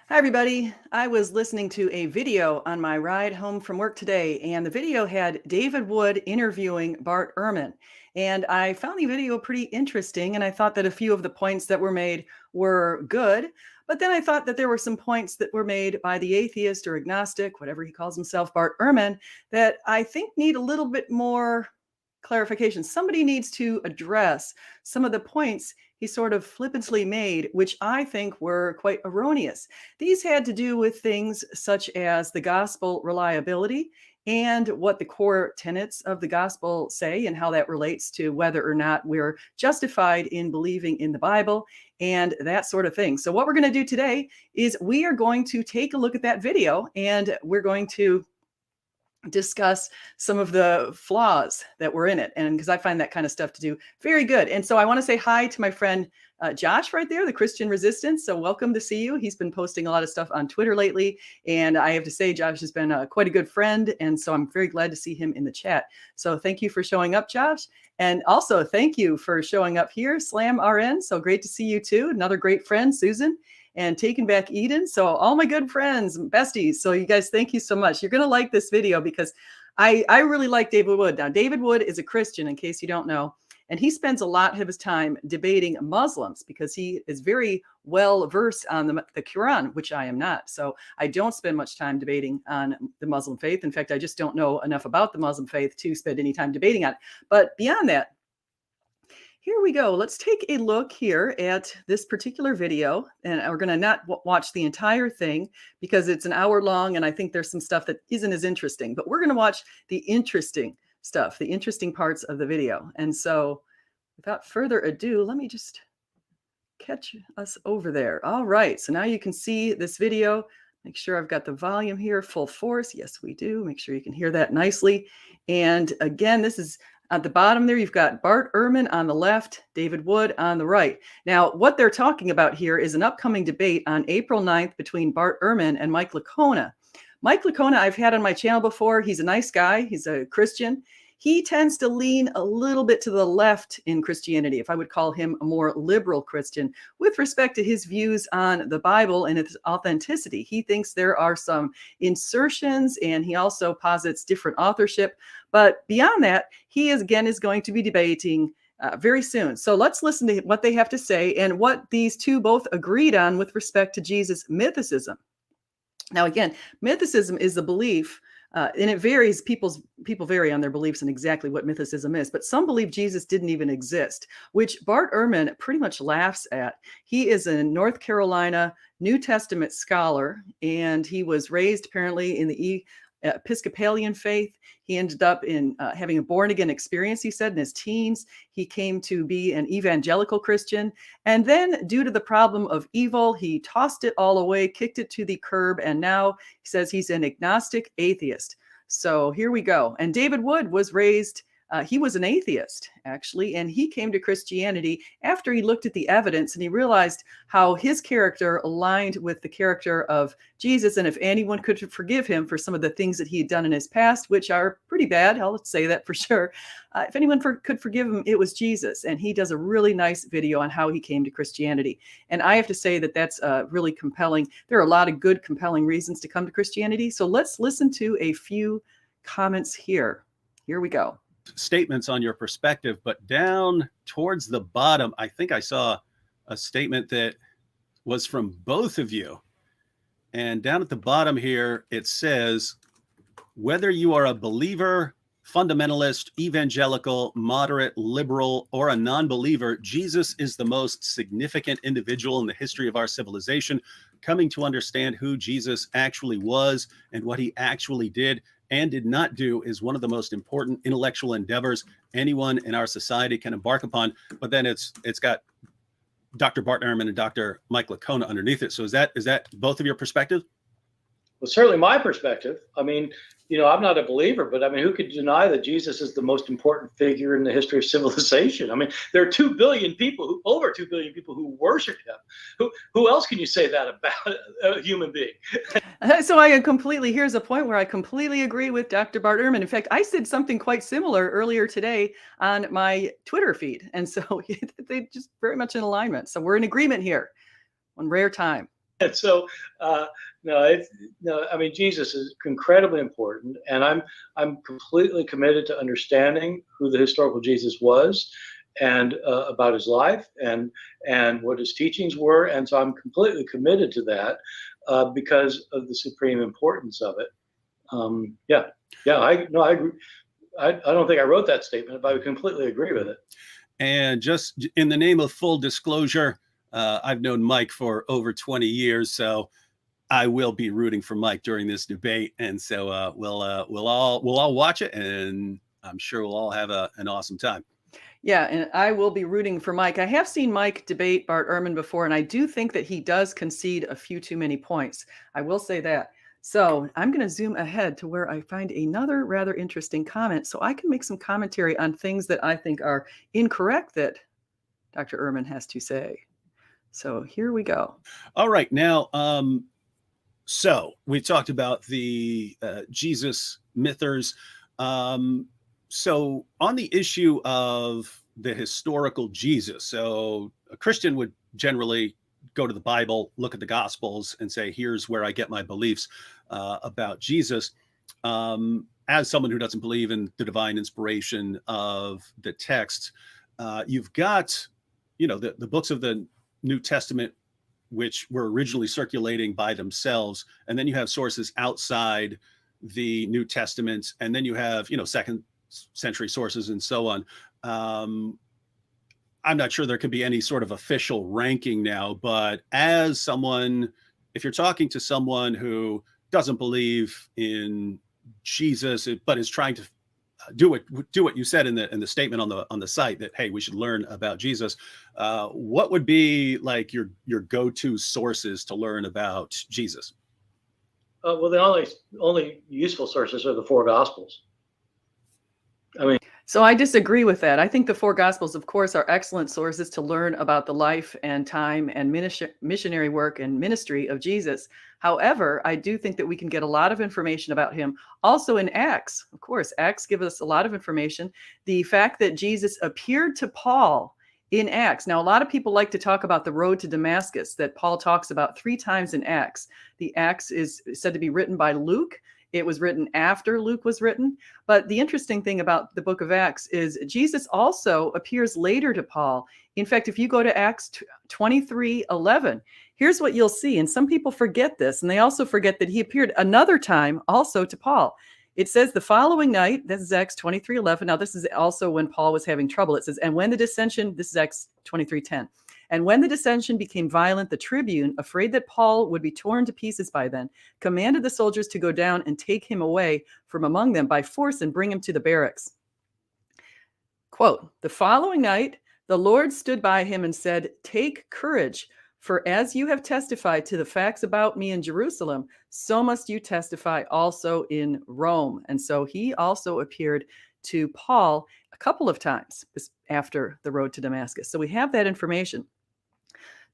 Hi, everybody. I was listening to a video on my ride home from work today, and the video had David Wood interviewing Bart Ehrman. And I found the video pretty interesting, and I thought that a few of the points that were made were good. But then I thought that there were some points that were made by the atheist or agnostic, whatever he calls himself, Bart Ehrman, that I think need a little bit more clarification. Somebody needs to address some of the points he sort of flippantly made, which I think were quite erroneous. These had to do with things such as the gospel reliability and what the core tenets of the gospel say and how that relates to whether or not we're justified in believing in the Bible and that sort of thing. So what we're going to do today is we are going to take a look at that video and we're going to discuss some of the flaws that were in it. And because I find that kind of stuff to do very good. And so I want to say hi to my friend Josh right there, the Christian Resistance. So welcome to see you. He's been posting a lot of stuff on Twitter lately. And I have to say, Josh has been quite a good friend. And so I'm very glad to see him in the chat. So thank you for showing up, Josh. And also thank you for showing up here, Slam RN. So great to see you too. Another great friend, Susan. And Taking Back Eden. So all my good friends, besties. So you guys, thank you so much. You're going to like this video because I really like David Wood. Now, David Wood is a Christian, in case you don't know, and he spends a lot of his time debating Muslims because he is very well versed on the Quran, which I am not. So I don't spend much time debating on the Muslim faith. In fact, I just don't know enough about the Muslim faith to spend any time debating on it. But beyond that, here we go. Let's take a look here at this particular video, and we're going to not watch the entire thing because it's an hour long, and I think there's some stuff that isn't as interesting, but we're going to watch the interesting stuff, the interesting parts of the video. And so without further ado, let me just catch us over there. All right, so now you can see this video. Make sure I've got the volume here full force. Yes, we do. Make sure you can hear that nicely. And again, this is at the bottom there, you've got Bart Ehrman on the left, David Wood on the right. Now, what they're talking about here is an upcoming debate on April 9th between Bart Ehrman and Mike Licona. Mike Licona, I've had on my channel before. He's a nice guy. He's a Christian. He tends to lean a little bit to the left in Christianity, if I would call him a more liberal Christian, with respect to his views on the Bible and its authenticity. He thinks there are some insertions, and he also posits different authorship. But beyond that, he is going to be debating very soon. So let's listen to what they have to say and what these two both agreed on with respect to Jesus' mythicism. Now, again, mythicism is the belief, and it varies. People vary on their beliefs and exactly what mythicism is. But some believe Jesus didn't even exist, which Bart Ehrman pretty much laughs at. He is a North Carolina New Testament scholar, and he was raised apparently in the Episcopalian faith. He ended up in having a born-again experience, he said, in his teens. He came to be an evangelical Christian. And then due to the problem of evil, he tossed it all away, kicked it to the curb, and now he says he's an agnostic atheist. So here we go. And David Wood was raised, he was an atheist, actually, and he came to Christianity after he looked at the evidence and he realized how his character aligned with the character of Jesus. And if anyone could forgive him for some of the things that he had done in his past, which are pretty bad, I'll say that for sure. If anyone could forgive him, it was Jesus. And he does a really nice video on how he came to Christianity. And I have to say that that's really compelling. There are a lot of good, compelling reasons to come to Christianity. So let's listen to a few comments here. Here we go. Statements on your perspective, but down towards the bottom, I think I saw a statement that was from both of you. And down at the bottom here, it says, whether you are a believer, fundamentalist, evangelical, moderate, liberal, or a non-believer, Jesus is the most significant individual in the history of our civilization. Coming to understand who Jesus actually was and what he actually did and did not do is one of the most important intellectual endeavors anyone in our society can embark upon. But then it's got Dr. Bart Ehrman and Dr. Mike Licona underneath it. So is that both of your perspective? Well, certainly my perspective. I mean, I'm not a believer, but I mean, who could deny that Jesus is the most important figure in the history of civilization? I mean, there are 2 billion people, over 2 billion people who worship him. Who else can you say that about, a human being? So here's a point where I completely agree with Dr. Bart Ehrman. In fact, I said something quite similar earlier today on my Twitter feed. And so they just very much in alignment. So we're in agreement here. One rare time. And so, no. I mean, Jesus is incredibly important, and I'm completely committed to understanding who the historical Jesus was, and about his life, and what his teachings were, and so I'm completely committed to that because of the supreme importance of it. I agree. I don't think I wrote that statement, but I would completely agree with it. And just in the name of full disclosure, I've known Mike for over 20 years, so I will be rooting for Mike during this debate, and so we'll all watch it, and I'm sure we'll all have an awesome time. Yeah, and I will be rooting for Mike. I have seen Mike debate Bart Ehrman before, and I do think that he does concede a few too many points. I will say that. So I'm going to zoom ahead to where I find another rather interesting comment so I can make some commentary on things that I think are incorrect that Dr. Ehrman has to say. So here we go. All right. Now, so we talked about the Jesus mythers. So on the issue of the historical Jesus, so a Christian would generally go to the Bible, look at the Gospels, and say, here's where I get my beliefs about Jesus. As someone who doesn't believe in the divine inspiration of the text, you've got, the books of the New Testament, which were originally circulating by themselves, and then you have sources outside the New Testament, and then you have, second century sources and so on. I'm not sure there can be any sort of official ranking now, but as someone, if you're talking to someone who doesn't believe in Jesus, but is trying to do what you said in the statement on the site, that, hey, we should learn about Jesus, what would be like your go-to sources to learn about Jesus? Well, the only useful sources are the four Gospels. So I disagree with that. I think the four Gospels, of course, are excellent sources to learn about the life and time and missionary work and ministry of Jesus. However, I do think that we can get a lot of information about him also in Acts. Of course, Acts gives us a lot of information. The fact that Jesus appeared to Paul in Acts. Now, a lot of people like to talk about the road to Damascus that Paul talks about 3 times in Acts. The Acts is said to be written by Luke. It was written after Luke was written. But the interesting thing about the book of Acts is Jesus also appears later to Paul. In fact, if you go to Acts 23:11, here's what you'll see. And some people forget this, and they also forget that he appeared another time also to Paul. It says the following night, this is Acts 23:11. Now, this is also when Paul was having trouble. It says, and when the dissension, this is Acts 23:10. And when the dissension became violent, the tribune, afraid that Paul would be torn to pieces by then, commanded the soldiers to go down and take him away from among them by force and bring him to the barracks. Quote, the following night, the Lord stood by him and said, take courage, for as you have testified to the facts about me in Jerusalem, so must you testify also in Rome. And so he also appeared to Paul a couple of times after the road to Damascus. So we have that information.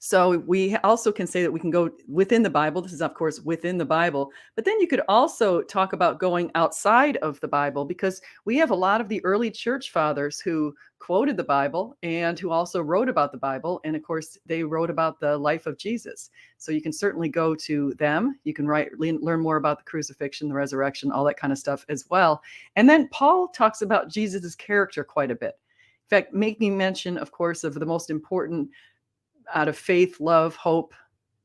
So we also can say that we can go within the Bible. This is, of course, within the Bible. But then you could also talk about going outside of the Bible, because we have a lot of the early church fathers who quoted the Bible and who also wrote about the Bible. And of course, they wrote about the life of Jesus. So you can certainly go to them. You can learn more about the crucifixion, the resurrection, all that kind of stuff as well. And then Paul talks about Jesus's character quite a bit. In fact, making mention, of course, of the most important out of faith, love, hope,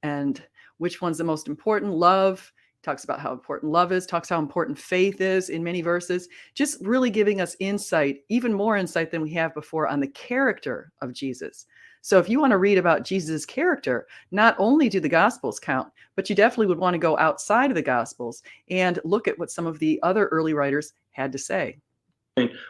and which one's the most important? Love. Talks about how important love is, talks how important faith is in many verses, just really giving us insight, even more insight than we have before, on the character of Jesus. So if you want to read about Jesus' character, not only do the Gospels count, but you definitely would want to go outside of the Gospels and look at what some of the other early writers had to say.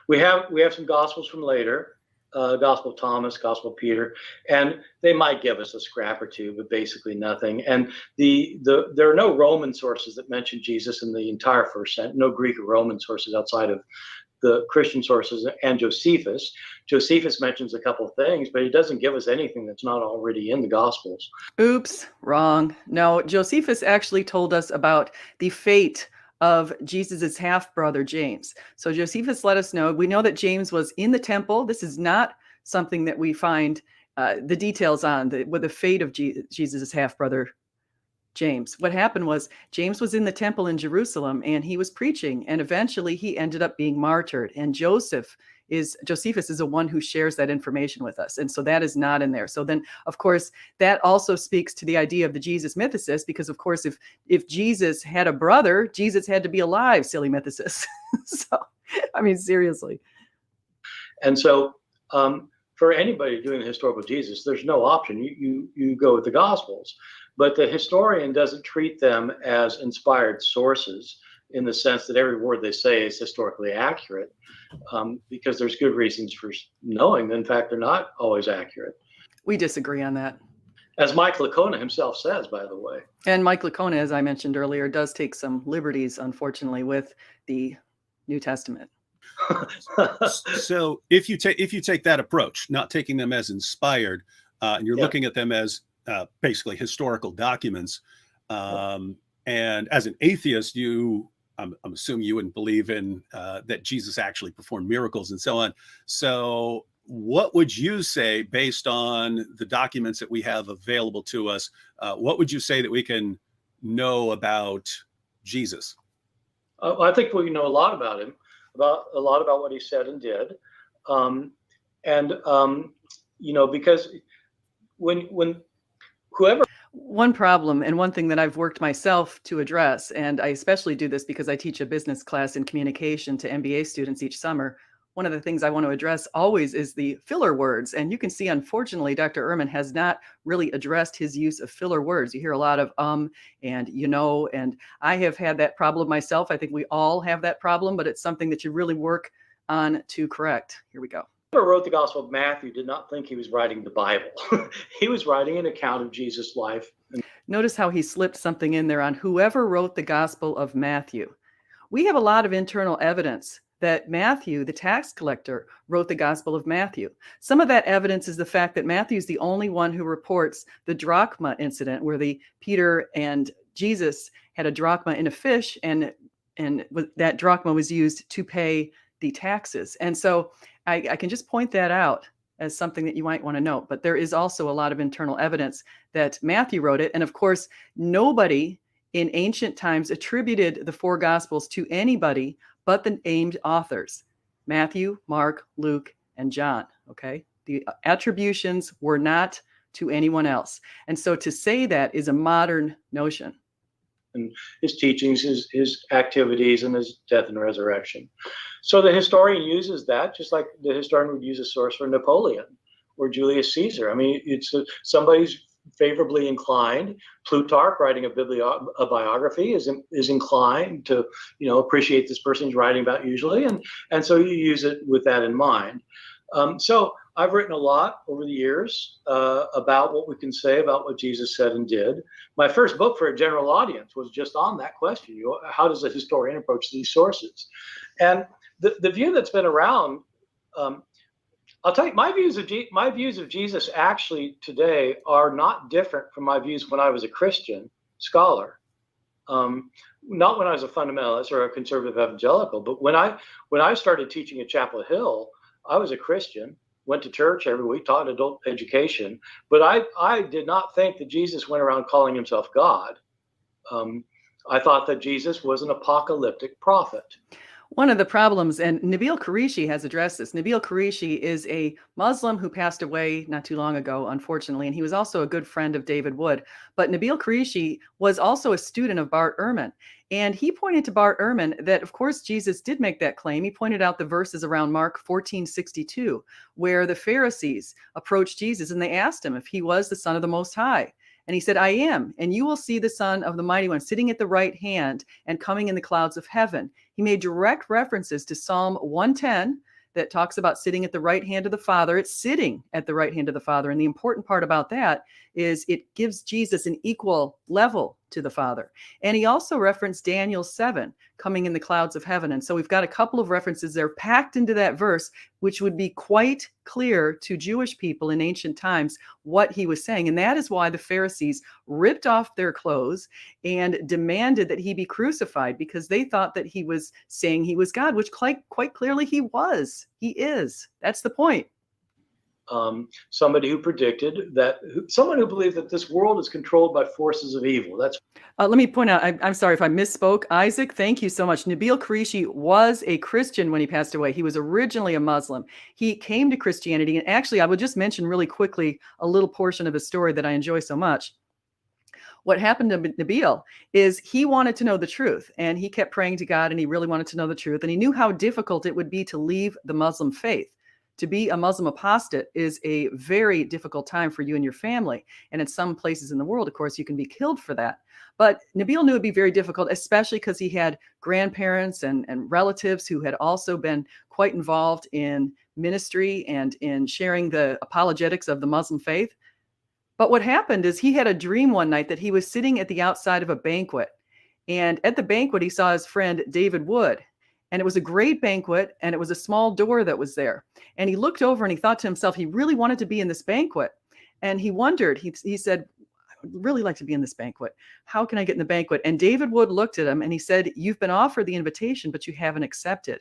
We have some Gospels from later. Gospel of Thomas, Gospel of Peter, and they might give us a scrap or two, but basically nothing. And there are no Roman sources that mention Jesus in the entire first century, no Greek or Roman sources outside of the Christian sources and Josephus. Josephus mentions a couple of things, but he doesn't give us anything that's not already in the Gospels. Oops, wrong. No, Josephus actually told us about the fate of Jesus's half-brother, James. So Josephus let us know. We know that James was in the temple. This is not something that we find the details on, with the fate of Jesus's half-brother James. What happened was James was in the temple in Jerusalem and he was preaching, and eventually he ended up being martyred. And Josephus is the one who shares that information with us. And so that is not in there. So then, of course, that also speaks to the idea of the Jesus mythicist, because of course, if Jesus had a brother, Jesus had to be alive, silly mythicist. So, I mean, seriously. And so for anybody doing the historical Jesus, there's no option. You go with the Gospels. But the historian doesn't treat them as inspired sources in the sense that every word they say is historically accurate, because there's good reasons for knowing that, in fact, they're not always accurate. We disagree on that. As Mike Licona himself says, by the way. And Mike Licona, as I mentioned earlier, does take some liberties, unfortunately, with the New Testament. So if you take that approach, not taking them as inspired, and you're looking at them as basically historical documents, and as an atheist, I'm assuming you wouldn't believe in that Jesus actually performed miracles and so on. So what would you say, based on the documents that we have available to us, what would you say that we can know about Jesus? I think we know a lot about him, about what he said and did, because when whoever. One problem, and one thing that I've worked myself to address, and I especially do this because I teach a business class in communication to MBA students each summer. One of the things I want to address always is the filler words. And you can see, unfortunately, Dr. Ehrman has not really addressed his use of filler words. You hear a lot of and and I have had that problem myself. I think we all have that problem, but it's something that you really work on to correct. Here we go. Whoever wrote the Gospel of Matthew did not think he was writing the Bible. He was writing an account of Jesus' life. Notice how he slipped something in there on whoever wrote the Gospel of Matthew. We have a lot of internal evidence that Matthew, the tax collector, wrote the Gospel of Matthew. Some of that evidence is the fact that Matthew is the only one who reports the drachma incident, where Peter and Jesus had a drachma in a fish, and that drachma was used to pay the taxes. And so I can just point that out as something that you might want to note. But there is also a lot of internal evidence that Matthew wrote it. And of course, nobody in ancient times attributed the four Gospels to anybody but the named authors: Matthew, Mark, Luke, and John. Okay. The attributions were not to anyone else. And so to say that is a modern notion. And his teachings, his activities, and his death and resurrection. So the historian uses that, just like the historian would use a source for Napoleon or Julius Caesar. I mean, it's somebody's favorably inclined. Plutarch, writing a biography, is inclined to appreciate this person's writing about usually, and so you use it with that in mind. So I've written a lot over the years about what we can say about what Jesus said and did. My first book for a general audience was just on that question: how does a historian approach these sources? And the view that's been around, I'll tell you, my views of Jesus actually today are not different from my views when I was a Christian scholar. Not when I was a fundamentalist or a conservative evangelical, but when I started teaching at Chapel Hill, I was a Christian, went to church every week, taught adult education, but I did not think that Jesus went around calling himself God. I thought that Jesus was an apocalyptic prophet. One of the problems, and Nabil Qureshi has addressed this. Nabil Qureshi is a Muslim who passed away not too long ago, unfortunately, and he was also a good friend of David Wood. But Nabil Qureshi was also a student of Bart Ehrman, and he pointed to Bart Ehrman that, of course, Jesus did make that claim. He pointed out the verses around Mark 14:62, where the Pharisees approached Jesus and they asked him if he was the Son of the Most High. And he said, I am, and you will see the Son of the Mighty One sitting at the right hand and coming in the clouds of heaven. He made direct references to Psalm 110 that talks about sitting at the right hand of the Father. It's sitting at the right hand of the Father. And the important part about that is it gives Jesus an equal level to the Father. And he also referenced Daniel 7, coming in the clouds of heaven. And so we've got a couple of references there packed into that verse, which would be quite clear to Jewish people in ancient times what he was saying. And that is why the Pharisees ripped off their clothes and demanded that he be crucified, because they thought that he was saying he was God, which quite clearly he was. He is. That's the point. somebody who predicted that, someone who believed that this world is controlled by forces of evil. That's Let me point out, I'm sorry if I misspoke. Isaac, thank you so much. Nabil Qureshi was a Christian when he passed away. He was originally a Muslim. He came to Christianity. And actually, I would just mention really quickly a little portion of his story that I enjoy so much. What happened to Nabil is he wanted to know the truth, and he kept praying to God, and he really wanted to know the truth. And he knew how difficult it would be to leave the Muslim faith. To be a Muslim apostate is a very difficult time for you and your family. And in some places in the world, of course, you can be killed for that. But Nabil knew it'd be very difficult, especially because he had grandparents and relatives who had also been quite involved in ministry and in sharing the apologetics of the Muslim faith. But what happened is he had a dream one night that he was sitting at the outside of a banquet. And at the banquet, he saw his friend David Wood. And it was a great banquet, and it was a small door that was there. And he looked over and he thought to himself, he really wanted to be in this banquet. And he wondered, he said, I would really like to be in this banquet. How can I get in the banquet? And David Wood looked at him and he said, you've been offered the invitation, but you haven't accepted.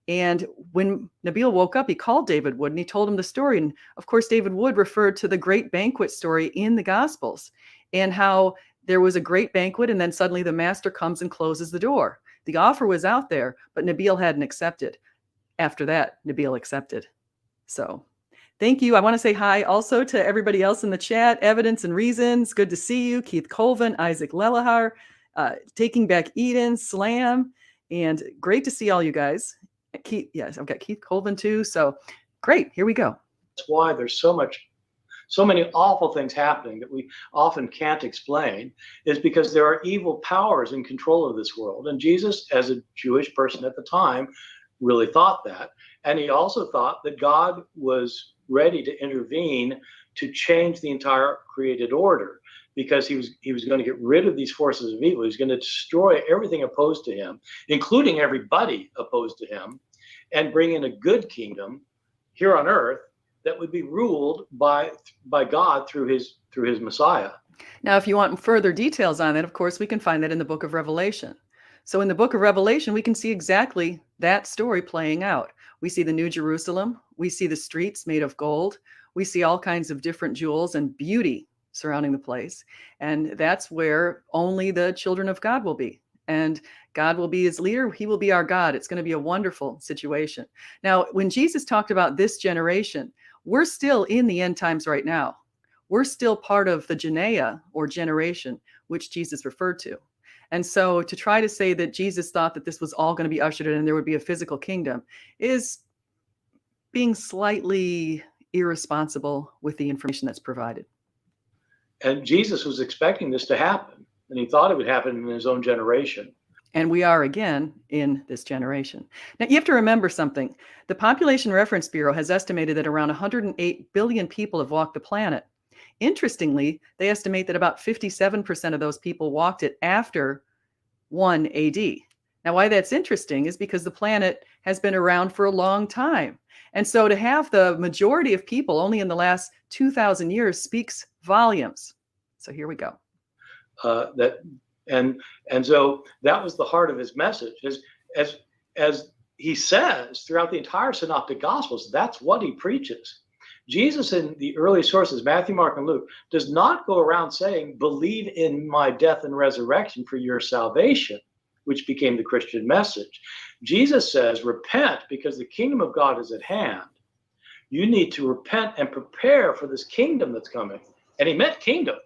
And when Nabil woke up, he called David Wood and he told him the story. And of course, David Wood referred to the great banquet story in the Gospels and how there was a great banquet and then suddenly the master comes and closes the door. The offer was out there, but Nabil hadn't accepted. After that, Nabil accepted. So thank you. I want to say hi also to everybody else in the chat. Evidence and Reasons. Good to see you. Keith Colvin, Isaac Lelahar, Taking Back Eden, Slam. And great to see all you guys. Keith, yes, I've got Keith Colvin too. So great. Here we go. That's why there's so many awful things happening that we often can't explain, is because there are evil powers in control of this world. And Jesus, as a Jewish person at the time, really thought that. And he also thought that God was ready to intervene to change the entire created order, because he was going to get rid of these forces of evil. He was going to destroy everything opposed to him, including everybody opposed to him, and bring in a good kingdom here on earth that would be ruled by God through his Messiah. Now, if you want further details on that, of course, we can find that in the book of Revelation. So in the book of Revelation, we can see exactly that story playing out. We see the New Jerusalem. We see the streets made of gold. We see all kinds of different jewels and beauty surrounding the place. And that's where only the children of God will be. And God will be his leader. He will be our God. It's going to be a wonderful situation. Now, when Jesus talked about this generation, we're still in the end times right now. We're still part of the Genea, or generation, which Jesus referred to. And so to try to say that Jesus thought that this was all going to be ushered in and there would be a physical kingdom is being slightly irresponsible with the information that's provided. And Jesus was expecting this to happen, and he thought it would happen in his own generation. And we are again in this generation. Now, you have to remember something. The Population Reference Bureau has estimated that around 108 billion people have walked the planet. Interestingly, they estimate that about 57% of those people walked it after 1 AD. Now, why that's interesting is because the planet has been around for a long time. And so to have the majority of people only in the last 2,000 years speaks volumes. So here we go. And so that was the heart of his message. As he says throughout the entire Synoptic Gospels, that's what he preaches. Jesus in the early sources, Matthew, Mark, and Luke, does not go around saying, believe in my death and resurrection for your salvation, which became the Christian message. Jesus says, repent because the kingdom of God is at hand. You need to repent and prepare for this kingdom that's coming. And he meant kingdom.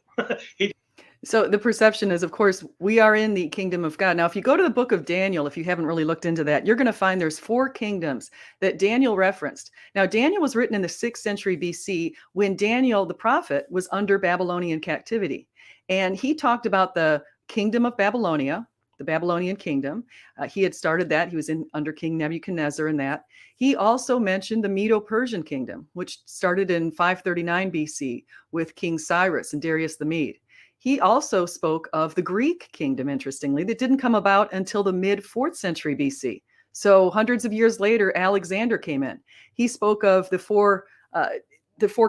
So the perception is, of course, we are in the kingdom of God. Now, if you go to the book of Daniel, if you haven't really looked into that, you're going to find there's 4 kingdoms that Daniel referenced. Now, Daniel was written in the 6th century BC when Daniel, the prophet, was under Babylonian captivity. And he talked about the kingdom of Babylonia, the Babylonian kingdom. He had started that. He was under King Nebuchadnezzar and that. He also mentioned the Medo-Persian kingdom, which started in 539 BC with King Cyrus and Darius the Mede. He also spoke of the Greek kingdom, interestingly, that didn't come about until the mid-4th century BC. So hundreds of years later, Alexander came in. He spoke of the four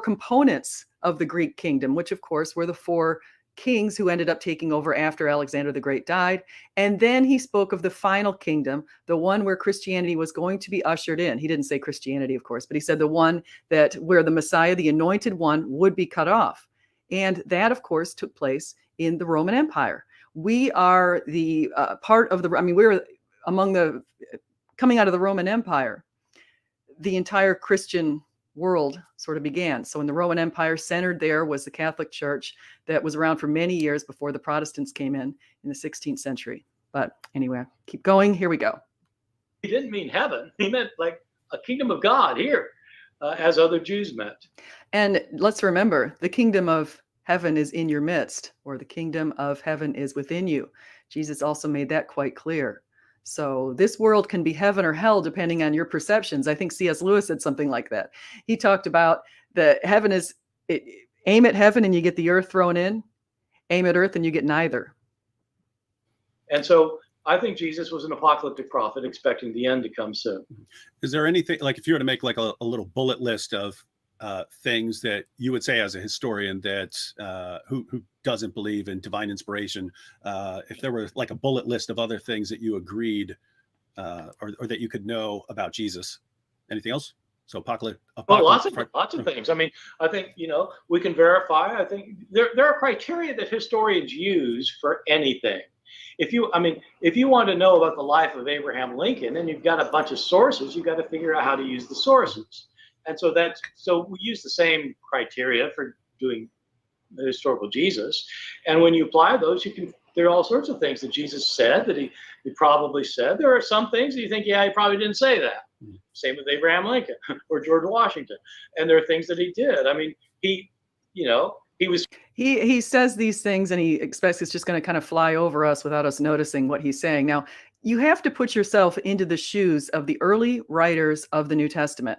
components of the Greek kingdom, which, of course, were the 4 kings who ended up taking over after Alexander the Great died. And then he spoke of the final kingdom, the one where Christianity was going to be ushered in. He didn't say Christianity, of course, but he said the one that where the Messiah, the anointed one, would be cut off. And that, of course, took place in the Roman Empire. We are the part of the, I mean, we're among the, coming out of the Roman Empire, the entire Christian world sort of began. So in the Roman Empire, centered there was the Catholic Church that was around for many years before the Protestants came in the 16th century. But anyway, keep going. Here we go. He didn't mean heaven. He meant like a kingdom of God here, as other Jews meant. And let's remember, the kingdom of heaven is in your midst, or the kingdom of heaven is within you. Jesus also made that quite clear. So this world can be heaven or hell depending on your perceptions. I think C.S. Lewis said something like that. He talked about the heaven is, aim at heaven and you get the earth thrown in, aim at earth and you get neither. And so I think Jesus was an apocalyptic prophet expecting the end to come soon. Is there anything, like if you were to make like a little bullet list of things that you would say as a historian that who doesn't believe in divine inspiration, if there were like a bullet list of other things that you agreed or that you could know about Jesus, anything else? So apocalypse. Well, lots of things. I mean, I think, we can verify. I think there are criteria that historians use for anything. If you want to know about the life of Abraham Lincoln and you've got a bunch of sources, you've got to figure out how to use the sources. And so we use the same criteria for doing the historical Jesus. And when you apply those, there are all sorts of things that Jesus said that he probably said. There are some things that you think, yeah, he probably didn't say that. Same with Abraham Lincoln or George Washington. And there are things that he did. I mean, he says these things and he expects it's just going to kind of fly over us without us noticing what he's saying. Now, you have to put yourself into the shoes of the early writers of the New Testament.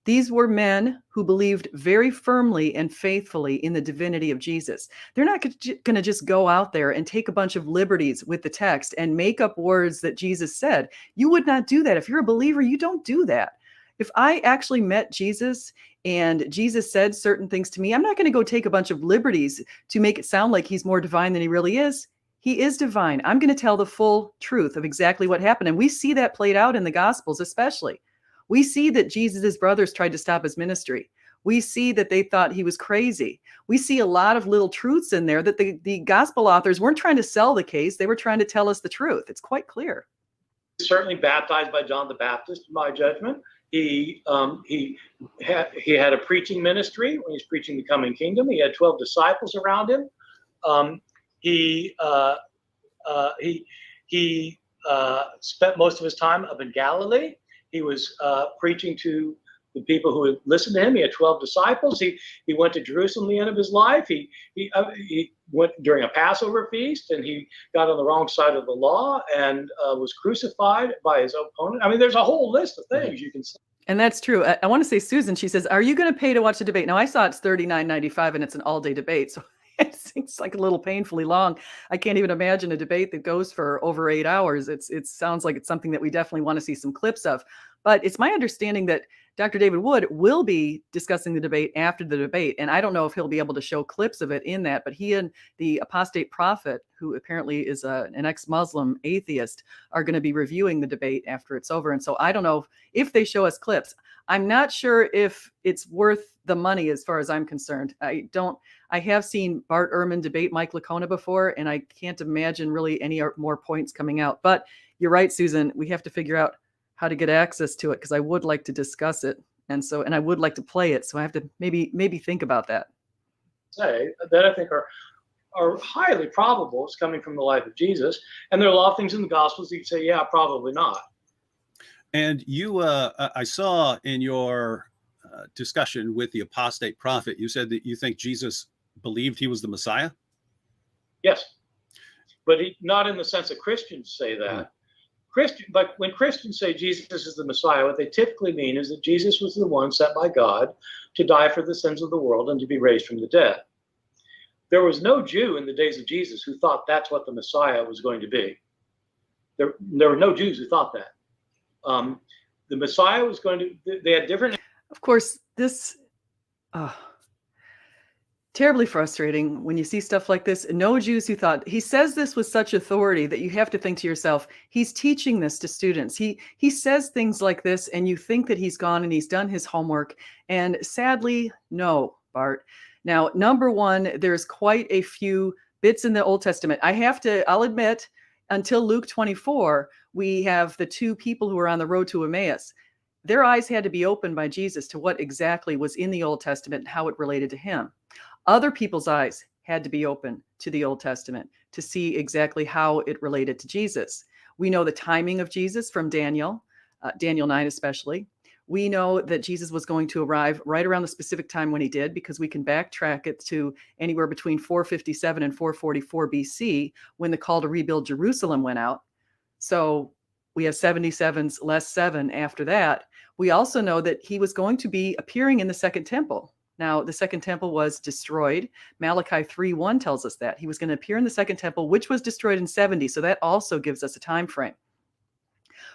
These were men who believed very firmly and faithfully in the divinity of Jesus. They're not going to just go out there and take a bunch of liberties with the text and make up words that Jesus said. You would not do that. If you're a believer, you don't do that. If I actually met Jesus and Jesus said certain things to me, I'm not going to go take a bunch of liberties to make it sound like he's more divine than he really is. He is divine. I'm going to tell the full truth of exactly what happened. And we see that played out in the Gospels, especially. We see that Jesus' brothers tried to stop his ministry. We see that they thought he was crazy. We see a lot of little truths in there that the gospel authors weren't trying to sell the case. They were trying to tell us the truth. It's quite clear. Certainly baptized by John the Baptist, in my judgment. He had a preaching ministry when he was preaching the coming kingdom. He had 12 disciples around him. He spent most of his time up in Galilee. He was preaching to the people who would listen to him. He had 12 disciples. He went to Jerusalem at the end of his life. He went during a Passover feast, and he got on the wrong side of the law and was crucified by his opponent. I mean, there's a whole list of things you can say. And that's true. I want to say, Susan, she says, are you going to pay to watch the debate? Now, I saw it's $39.95 and it's an all-day debate. So it seems like a little painfully long. I can't even imagine a debate that goes for over 8 hours. It sounds like it's something that we definitely want to see some clips of. But it's my understanding that Dr. David Wood will be discussing the debate after the debate. And I don't know if he'll be able to show clips of it in that, but he and the apostate prophet, who apparently is an ex-Muslim atheist, are going to be reviewing the debate after it's over. And so I don't know if they show us clips. I'm not sure if it's worth the money as far as I'm concerned. I have seen Bart Ehrman debate Mike Licona before, and I can't imagine really any more points coming out. But you're right, Susan, we have to figure out how to get access to it, because I would like to discuss it. And I would like to play it. So I have to maybe think about that. Say that I think are highly probable it's coming from the life of Jesus. And there are a lot of things in the Gospels that you say, yeah, probably not. And you, I saw in your discussion with the apostate prophet, you said that you think Jesus believed he was the Messiah? Yes. But not in the sense that Christians say that. But when Christians say Jesus is the Messiah, what they typically mean is that Jesus was the one sent by God to die for the sins of the world and to be raised from the dead. There was no Jew in the days of Jesus who thought that's what the Messiah was going to be. There were no Jews who thought that. The Messiah was going to, they had different. Of course, Terribly frustrating when you see stuff like this. No Jews who thought he says this with such authority that you have to think to yourself, he's teaching this to students. He says things like this, and you think that he's gone and he's done his homework. And sadly, no, Bart. Now, number one, there's quite a few bits in the Old Testament. I'll admit, until Luke 24, we have the two people who are on the road to Emmaus. Their eyes had to be opened by Jesus to what exactly was in the Old Testament and how it related to him. Other people's eyes had to be open to the Old Testament to see exactly how it related to Jesus. We know the timing of Jesus from Daniel, Daniel 9 especially. We know that Jesus was going to arrive right around the specific time when he did, because we can backtrack it to anywhere between 457 and 444 BC, when the call to rebuild Jerusalem went out. So we have 77s less 7 after that. We also know that he was going to be appearing in the Second Temple. Now, the Second Temple was destroyed. Malachi 3:1 tells us that. He was going to appear in the Second Temple, which was destroyed in 70. So that also gives us a time frame.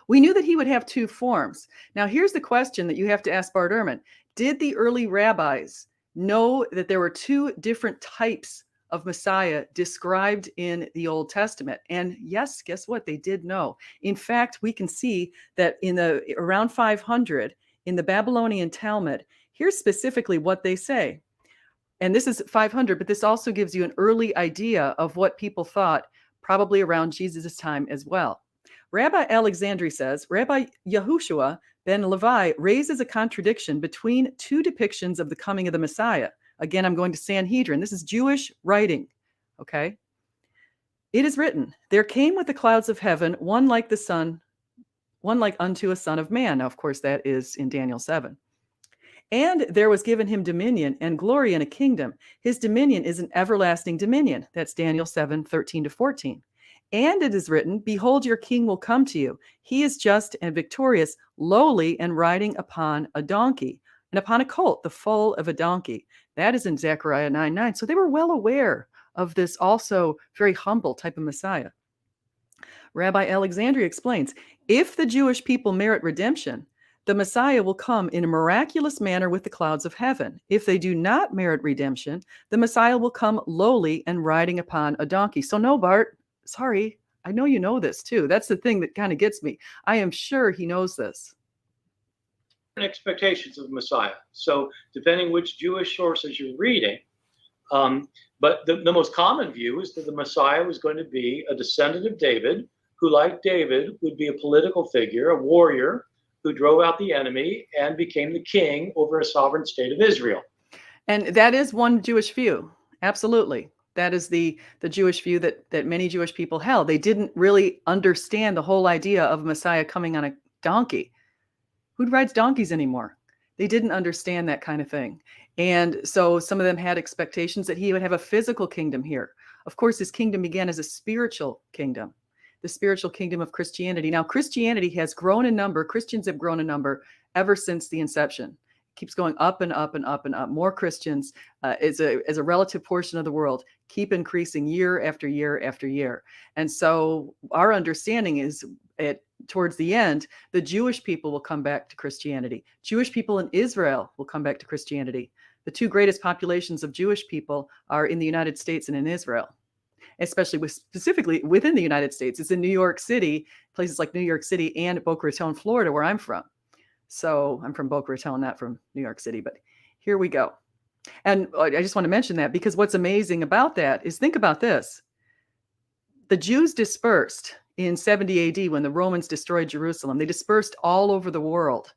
We knew that he would have two forms. Now, here's the question that you have to ask Bart Ehrman. Did the early rabbis know that there were two different types of Messiah described in the Old Testament? And yes, guess what? They did know. In fact, we can see that around 500 in the Babylonian Talmud, here's specifically what they say. And this is 500, but this also gives you an early idea of what people thought probably around Jesus' time as well. Rabbi Alexandri says, Rabbi Yahushua ben Levi raises a contradiction between two depictions of the coming of the Messiah. Again, I'm going to Sanhedrin. This is Jewish writing, okay? It is written, there came with the clouds of heaven one like the sun, one like unto a son of man. Now, of course, that is in Daniel 7. And there was given him dominion and glory and a kingdom. His dominion is an everlasting dominion. That's Daniel 7:13-14. And it is written, behold, your king will come to you. He is just and victorious, lowly and riding upon a donkey, and upon a colt, the foal of a donkey. That is in Zechariah 9:9. So they were well aware of this also very humble type of Messiah. Rabbi Alexandria explains, if the Jewish people merit redemption, the Messiah will come in a miraculous manner with the clouds of heaven. If they do not merit redemption, the Messiah will come lowly and riding upon a donkey. So no, Bart, sorry, I know you know this too. That's the thing that kind of gets me. I am sure he knows this. Expectations of the Messiah. So depending which Jewish sources you're reading, but the most common view is that the Messiah was going to be a descendant of David, who, like David, would be a political figure, a warrior, who drove out the enemy and became the king over a sovereign state of Israel. And that is one Jewish view. Absolutely. That is the Jewish view that many Jewish people held. They didn't really understand the whole idea of Messiah coming on a donkey. Who rides donkeys anymore? They didn't understand that kind of thing. And so some of them had expectations that he would have a physical kingdom here. Of course, his kingdom began as a spiritual kingdom, the spiritual kingdom of Christianity. Now, Christianity has grown in number. Christians have grown in number ever since the inception. It keeps going up and up and up and up. More Christians as a relative portion of the world keep increasing year after year after year. And so our understanding is towards the end, the Jewish people will come back to Christianity. Jewish people in Israel will come back to Christianity. The two greatest populations of Jewish people are in the United States and in Israel, especially specifically within the United States. It's in New York City, places like New York City and Boca Raton, Florida, where I'm from. So I'm from Boca Raton, not from New York City, but here we go. And I just want to mention that because what's amazing about that is, think about this. The Jews dispersed in 70 AD when the Romans destroyed Jerusalem. They dispersed all over the world.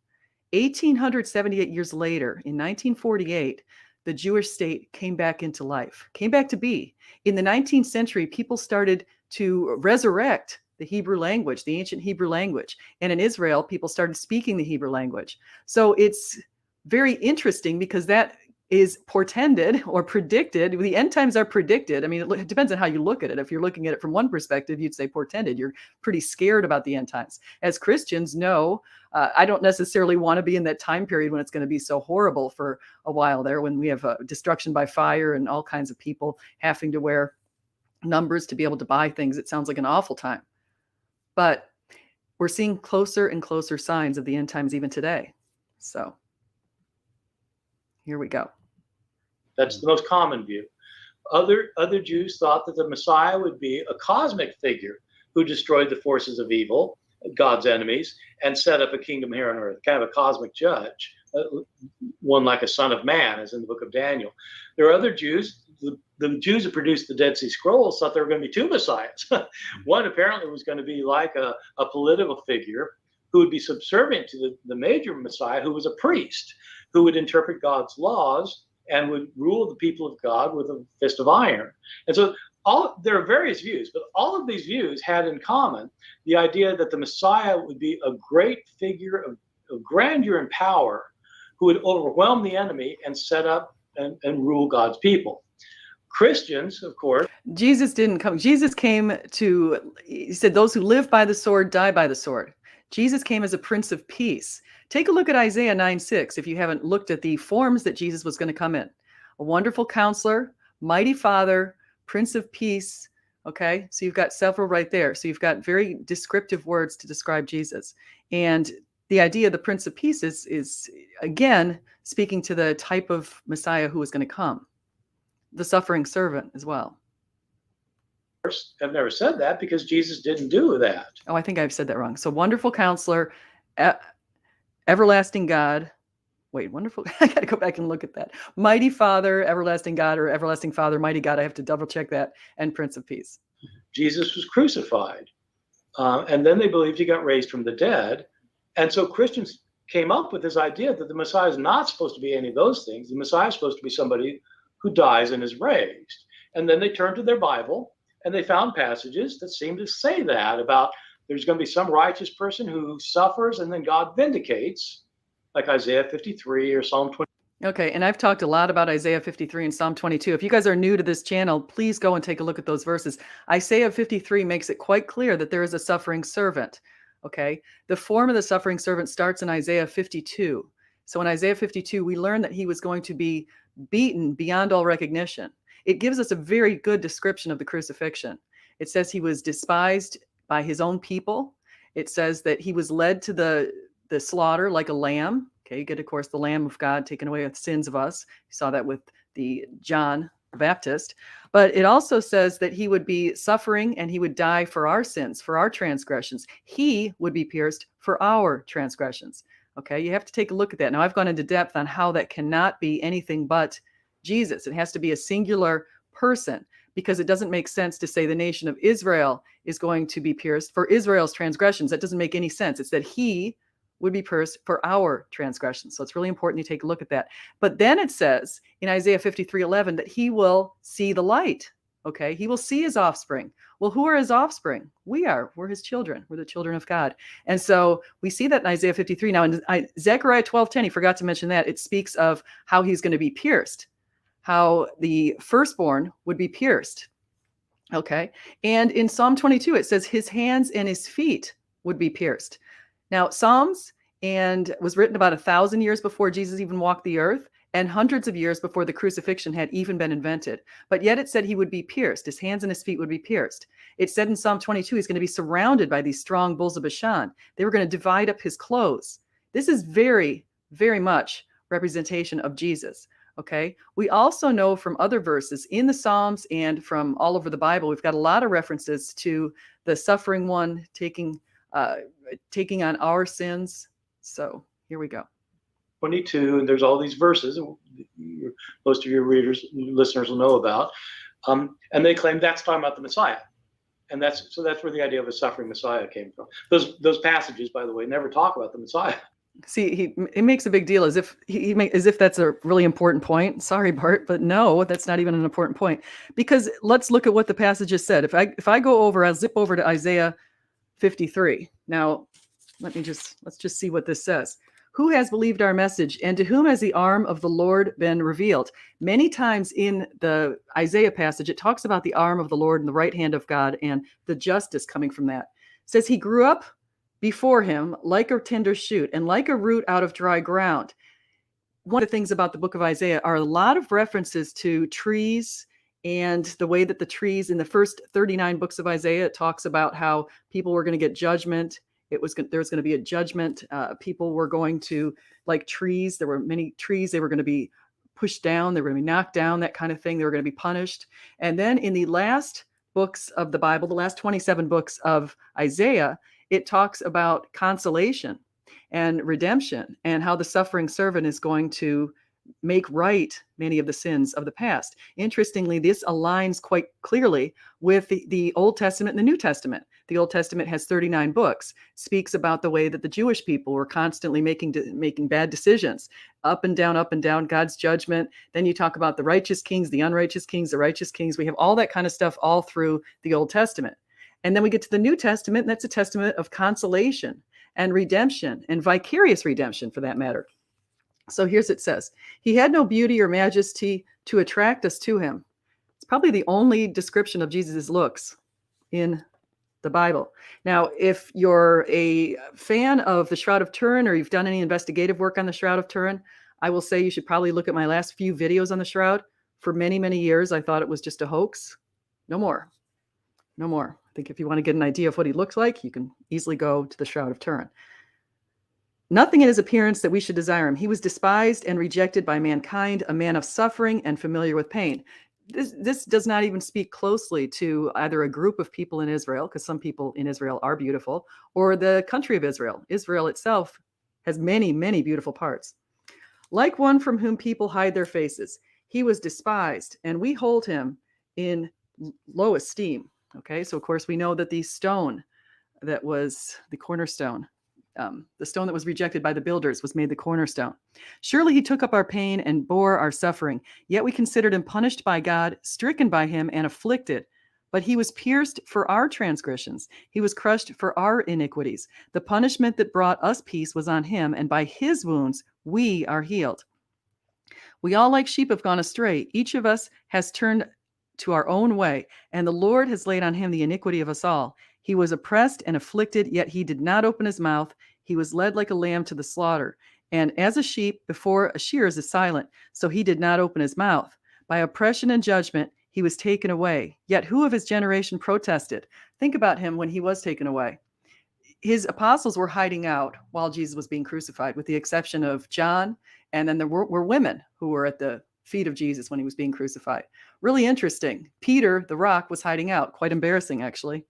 1878 years later, in 1948, the Jewish state came back into life, came back to be. In the 19th century, people started to resurrect the Hebrew language, the ancient Hebrew language. And in Israel, people started speaking the Hebrew language. So it's very interesting because that is portended or predicted. The end times are predicted. I mean, it depends on how you look at it. If you're looking at it from one perspective, you'd say portended. You're pretty scared about the end times. As Christians, no, I don't necessarily want to be in that time period when it's going to be so horrible for a while there, when we have destruction by fire and all kinds of people having to wear numbers to be able to buy things. It sounds like an awful time. But we're seeing closer and closer signs of the end times even today. So here we go. That's the most common view. Other Jews thought that the Messiah would be a cosmic figure who destroyed the forces of evil, God's enemies, and set up a kingdom here on earth, kind of a cosmic judge, one like a son of man, as in the book of Daniel. There are other Jews, the Jews who produced the Dead Sea Scrolls thought there were going to be two messiahs. One apparently was going to be like a political figure who would be subservient to the major messiah, who was a priest, who would interpret God's laws and would rule the people of God with a fist of iron. And so there are various views, but all of these views had in common the idea that the Messiah would be a great figure of grandeur and power who would overwhelm the enemy and set up and rule God's people. Christians, of course. Jesus didn't come. Jesus came to, he said, those who live by the sword die by the sword. Jesus came as a Prince of Peace. Take a look at Isaiah 9:6 if you haven't looked at the forms that Jesus was going to come in. A wonderful counselor, mighty Father, Prince of Peace. Okay, so you've got several right there. So you've got very descriptive words to describe Jesus. And the idea of the Prince of Peace is again, speaking to the type of Messiah who was going to come. The suffering servant as well. I've never said that because Jesus didn't do that. Oh, I think I've said that wrong. So wonderful counselor, everlasting God. Wait, wonderful. I got to go back and look at that. Mighty Father, everlasting God, or everlasting Father, mighty God. I have to double check that. And Prince of Peace. Jesus was crucified. And then they believed he got raised from the dead. And so Christians came up with this idea that the Messiah is not supposed to be any of those things. The Messiah is supposed to be somebody who dies and is raised. And then they turned to their Bible and they found passages that seem to say that about there's going to be some righteous person who suffers and then God vindicates, like Isaiah 53 or Psalm 20. Okay, and I've talked a lot about Isaiah 53 and Psalm 22. If you guys are new to this channel, please go and take a look at those verses. Isaiah 53 makes it quite clear that there is a suffering servant. Okay, the form of the suffering servant starts in Isaiah 52. So in Isaiah 52, we learn that he was going to be beaten beyond all recognition. It gives us a very good description of the crucifixion. It says he was despised by his own people. It says that he was led to the slaughter like a lamb. Okay, you get, of course, the Lamb of God taking away the sins of us. You saw that with the John the Baptist. But it also says that he would be suffering and he would die for our sins, for our transgressions. He would be pierced for our transgressions. Okay, you have to take a look at that. Now, I've gone into depth on how that cannot be anything but Jesus. It has to be a singular person because it doesn't make sense to say the nation of Israel is going to be pierced for Israel's transgressions. That doesn't make any sense. It's that he would be pierced for our transgressions. So it's really important you take a look at that. But then it says in Isaiah 53:11 that he will see the light. Okay, he will see his offspring. Well, who are his offspring? We are. We're his children. We're the children of God. And so we see that in Isaiah 53. Now, in Zechariah 12:10, he forgot to mention that. It speaks of how he's going to be pierced, how the firstborn would be pierced. Okay, and in Psalm 22, it says his hands and his feet would be pierced. Now, Psalms was written about 1,000 years before Jesus even walked the earth and hundreds of years before the crucifixion had even been invented. But yet it said he would be pierced. His hands and his feet would be pierced. It said in Psalm 22, he's going to be surrounded by these strong bulls of Bashan. They were going to divide up his clothes. This is very, very much representation of Jesus. Okay. We also know from other verses in the Psalms and from all over the Bible, we've got a lot of references to the suffering one taking on our sins. So here we go. 22, and there's all these verses most of your listeners will know about, and they claim that's talking about the Messiah, and that's where the idea of a suffering Messiah came from. Those passages, by the way, never talk about the Messiah. See, he makes a big deal as if as if that's a really important point. Sorry, Bart, but no, that's not even an important point, because let's look at what the passages said. If I go over, I'll zip over to Isaiah 53. Now, let's just see what this says. Who has believed our message, and to whom has the arm of the Lord been revealed? Many times in the Isaiah passage, it talks about the arm of the Lord and the right hand of God and the justice coming from that. It says he grew up before him like a tender shoot and like a root out of dry ground. One of the things about the book of Isaiah are a lot of references to trees and the way that the trees in the first 39 books of Isaiah, it talks about how people were going to get judgment. There was going to be a judgment. People were going to, like trees, there were many trees. They were going to be pushed down, they were going to be knocked down, that kind of thing. They were going to be punished. And then in the last books of the Bible, the last 27 books of Isaiah, it talks about consolation and redemption and how the suffering servant is going to make right many of the sins of the past. Interestingly, this aligns quite clearly with the Old Testament and the New Testament. The Old Testament has 39 books, speaks about the way that the Jewish people were constantly making bad decisions, up and down, God's judgment. Then you talk about the righteous kings, the unrighteous kings, the righteous kings. We have all that kind of stuff all through the Old Testament. And then we get to the New Testament, and that's a testament of consolation and redemption and vicarious redemption, for that matter. So here's it says, he had no beauty or majesty to attract us to him. It's probably the only description of Jesus's looks in the Bible. Now, if you're a fan of the Shroud of Turin, or you've done any investigative work on the Shroud of Turin, I will say you should probably look at my last few videos on the Shroud. For many, many years, I thought it was just a hoax. No more. No more. I think if you want to get an idea of what he looks like, you can easily go to the Shroud of Turin. Nothing in his appearance that we should desire him. He was despised and rejected by mankind, a man of suffering and familiar with pain. This does not even speak closely to either a group of people in Israel, because some people in Israel are beautiful, or the country of Israel. Israel itself has many, many beautiful parts. Like one from whom people hide their faces, he was despised, and we hold him in low esteem. Okay, so of course we know that the stone that was the cornerstone, the stone that was rejected by the builders, was made the cornerstone. Surely he took up our pain and bore our suffering, yet we considered him punished by God, stricken by him, and afflicted. But he was pierced for our transgressions. He was crushed for our iniquities. The punishment that brought us peace was on him, and by his wounds we are healed. We all like sheep have gone astray. Each of us has turned to our own way, and the Lord has laid on him the iniquity of us all. He was oppressed and afflicted, yet he did not open his mouth. He was led like a lamb to the slaughter. And as a sheep before a shears is silent, so he did not open his mouth. By oppression and judgment, he was taken away. Yet who of his generation protested? Think about him when he was taken away. His apostles were hiding out while Jesus was being crucified, with the exception of John. And then there were women who were at the feet of Jesus when he was being crucified. Really interesting. Peter, the rock, was hiding out. Quite embarrassing, actually.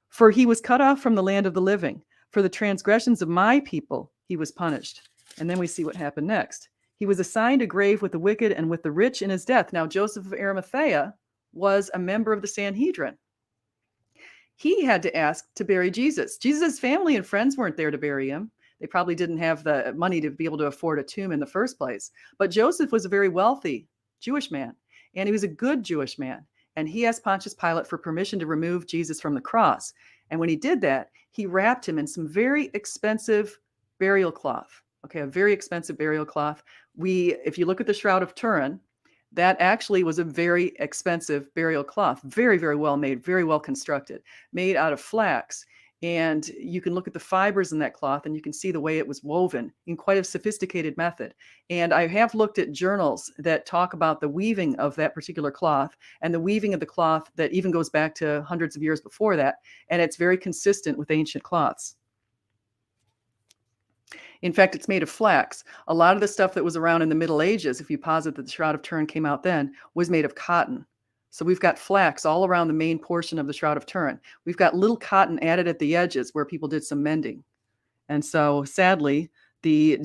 For he was cut off from the land of the living. For the transgressions of my people, he was punished. And then we see what happened next. He was assigned a grave with the wicked and with the rich in his death. Now, Joseph of Arimathea was a member of the Sanhedrin. He had to ask to bury Jesus. Jesus' family and friends weren't there to bury him. They probably didn't have the money to be able to afford a tomb in the first place. But Joseph was a very wealthy Jewish man, and he was a good Jewish man. And he asked Pontius Pilate for permission to remove Jesus from the cross. And when he did that, he wrapped him in some very expensive burial cloth. Okay, a very expensive burial cloth. If you look at the Shroud of Turin, that actually was a very expensive burial cloth. Very, very well made, very well constructed, made out of flax. And you can look at the fibers in that cloth and you can see the way it was woven in quite a sophisticated method. And I have looked at journals that talk about the weaving of that particular cloth and the weaving of the cloth that even goes back to hundreds of years before that. And it's very consistent with ancient cloths. In fact, it's made of flax. A lot of the stuff that was around in the Middle Ages, if you posit that the Shroud of Turin came out then, was made of cotton. So we've got flax all around the main portion of the Shroud of Turin. We've got little cotton added at the edges where people did some mending. And so sadly, the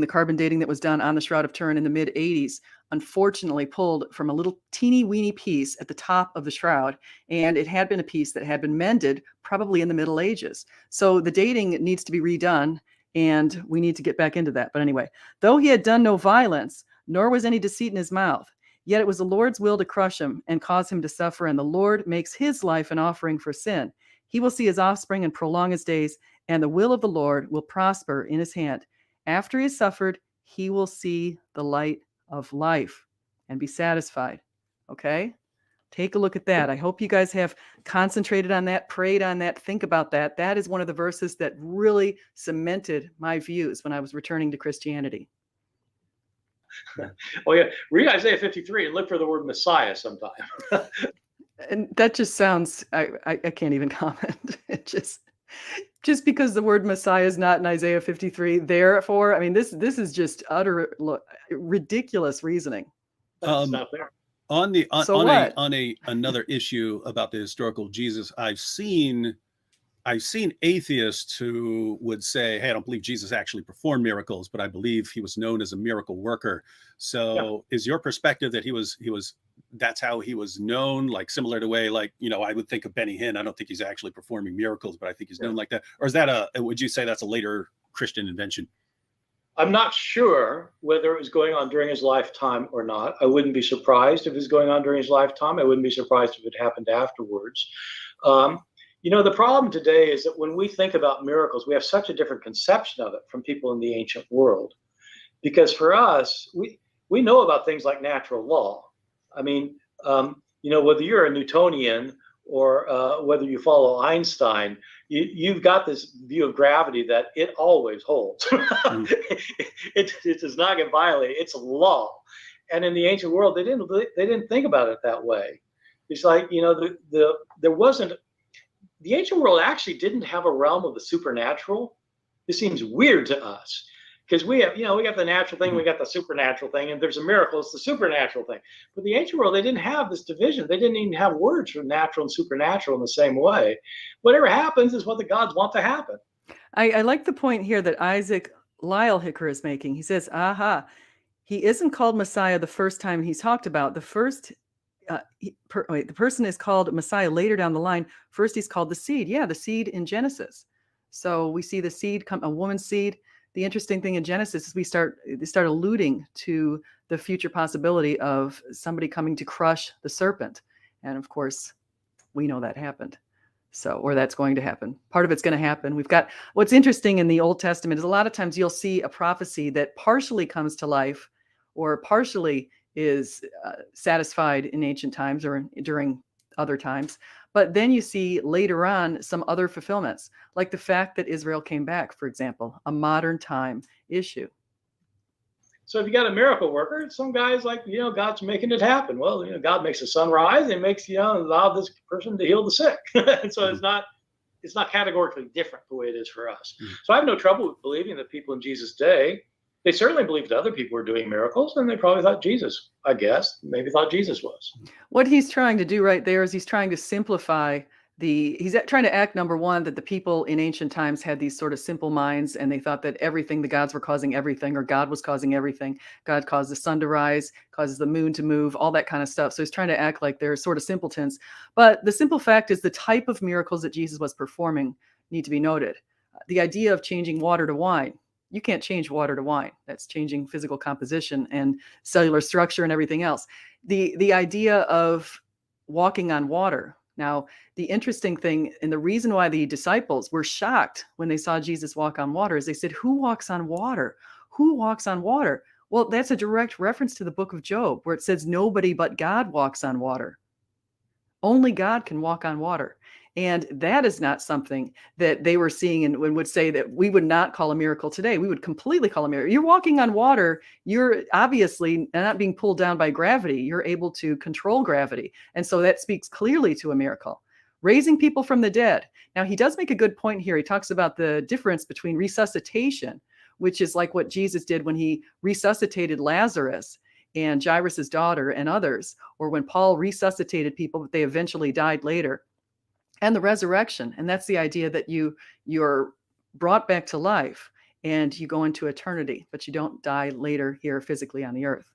carbon dating that was done on the Shroud of Turin in the mid-80s, unfortunately pulled from a little teeny weeny piece at the top of the shroud. And it had been a piece that had been mended probably in the Middle Ages. So the dating needs to be redone, and we need to get back into that. But anyway, though he had done no violence, nor was any deceit in his mouth, yet it was the Lord's will to crush him and cause him to suffer, and the Lord makes his life an offering for sin. He will see his offspring and prolong his days, and the will of the Lord will prosper in his hand. After he has suffered, he will see the light of life and be satisfied. Okay? Take a look at that. I hope you guys have concentrated on that, prayed on that, think about that. That is one of the verses that really cemented my views when I was returning to Christianity. Oh yeah, read Isaiah 53 and look for the word Messiah sometime. And that just sounds, I can't even comment. It just, Just because the word Messiah is not in Isaiah 53, therefore, I mean, this is just utter ridiculous reasoning. That's not fair. On the So what? another issue about the historical Jesus, I've seen atheists who would say, "Hey, I don't believe Jesus actually performed miracles, but I believe he was known as a miracle worker." So, is your perspective that he was that's how he was known, like similar to way, like, I would think of Benny Hinn. I don't think he's actually performing miracles, but I think he's known like that. Or is that would you say that's a later Christian invention? I'm not sure whether it was going on during his lifetime or not. I wouldn't be surprised if it was going on during his lifetime. I wouldn't be surprised if it happened afterwards. The problem today is that when we think about miracles, we have such a different conception of it from people in the ancient world. Because for us, we know about things like natural law. I mean, whether you're a Newtonian or whether you follow Einstein, you've got this view of gravity that it always holds. It does not get violated. It's a law. And in the ancient world, they didn't think about it that way. It's like, there wasn't. The ancient world actually didn't have a realm of the supernatural. This seems weird to us because we have, we got the natural thing, we got the supernatural thing, and there's a miracle, it's the supernatural thing. But the ancient world, they didn't have this division. They didn't even have words for natural and supernatural in the same way. Whatever happens is what the gods want to happen. I like the point here that Isaac Lylehicker is making. He says, he isn't called Messiah the first time he's talked about. The first the person is called Messiah later down the line. First, he's called the seed. Yeah, the seed in Genesis. So we see the seed come, a woman's seed. The interesting thing in Genesis is they start alluding to the future possibility of somebody coming to crush the serpent. And of course, we know that happened. Or that's going to happen. Part of it's going to happen. We've got, what's interesting in the Old Testament is a lot of times you'll see a prophecy that partially comes to life or partially is satisfied in ancient times or during other times. But then you see later on some other fulfillments, like the fact that Israel came back, for example, a modern time issue. So if you got a miracle worker, some guys like, God's making it happen. Well, God makes the sun rise and makes, allow this person to heal the sick. And so it's not categorically different the way it is for us. So I have no trouble with believing that people in Jesus' day, they certainly believed that other people were doing miracles, and they probably thought Jesus, maybe thought Jesus was. What he's trying to do right there is he's trying to simplify he's trying to act, number one, that the people in ancient times had these sort of simple minds, and they thought that everything, the gods were causing everything, or God was causing everything. God caused the sun to rise, causes the moon to move, all that kind of stuff. So he's trying to act like they're sort of simpletons. But the simple fact is the type of miracles that Jesus was performing need to be noted. The idea of changing water to wine. You can't change water to wine. That's changing physical composition and cellular structure and everything else. The idea of walking on water. Now, the interesting thing, and the reason why the disciples were shocked when they saw Jesus walk on water is they said, "Who walks on water? Who walks on water?" Well, that's a direct reference to the book of Job, where it says nobody but God walks on water. Only God can walk on water. And that is not something that they were seeing and would say that we would not call a miracle today. We would completely call a miracle. You're walking on water. You're obviously not being pulled down by gravity. You're able to control gravity. And so that speaks clearly to a miracle. Raising people from the dead. Now, he does make a good point here. He talks about the difference between resuscitation, which is like what Jesus did when he resuscitated Lazarus and Jairus' daughter and others, or when Paul resuscitated people, but they eventually died later. And the resurrection. And that's the idea that you're brought back to life and you go into eternity, but you don't die later here physically on the earth.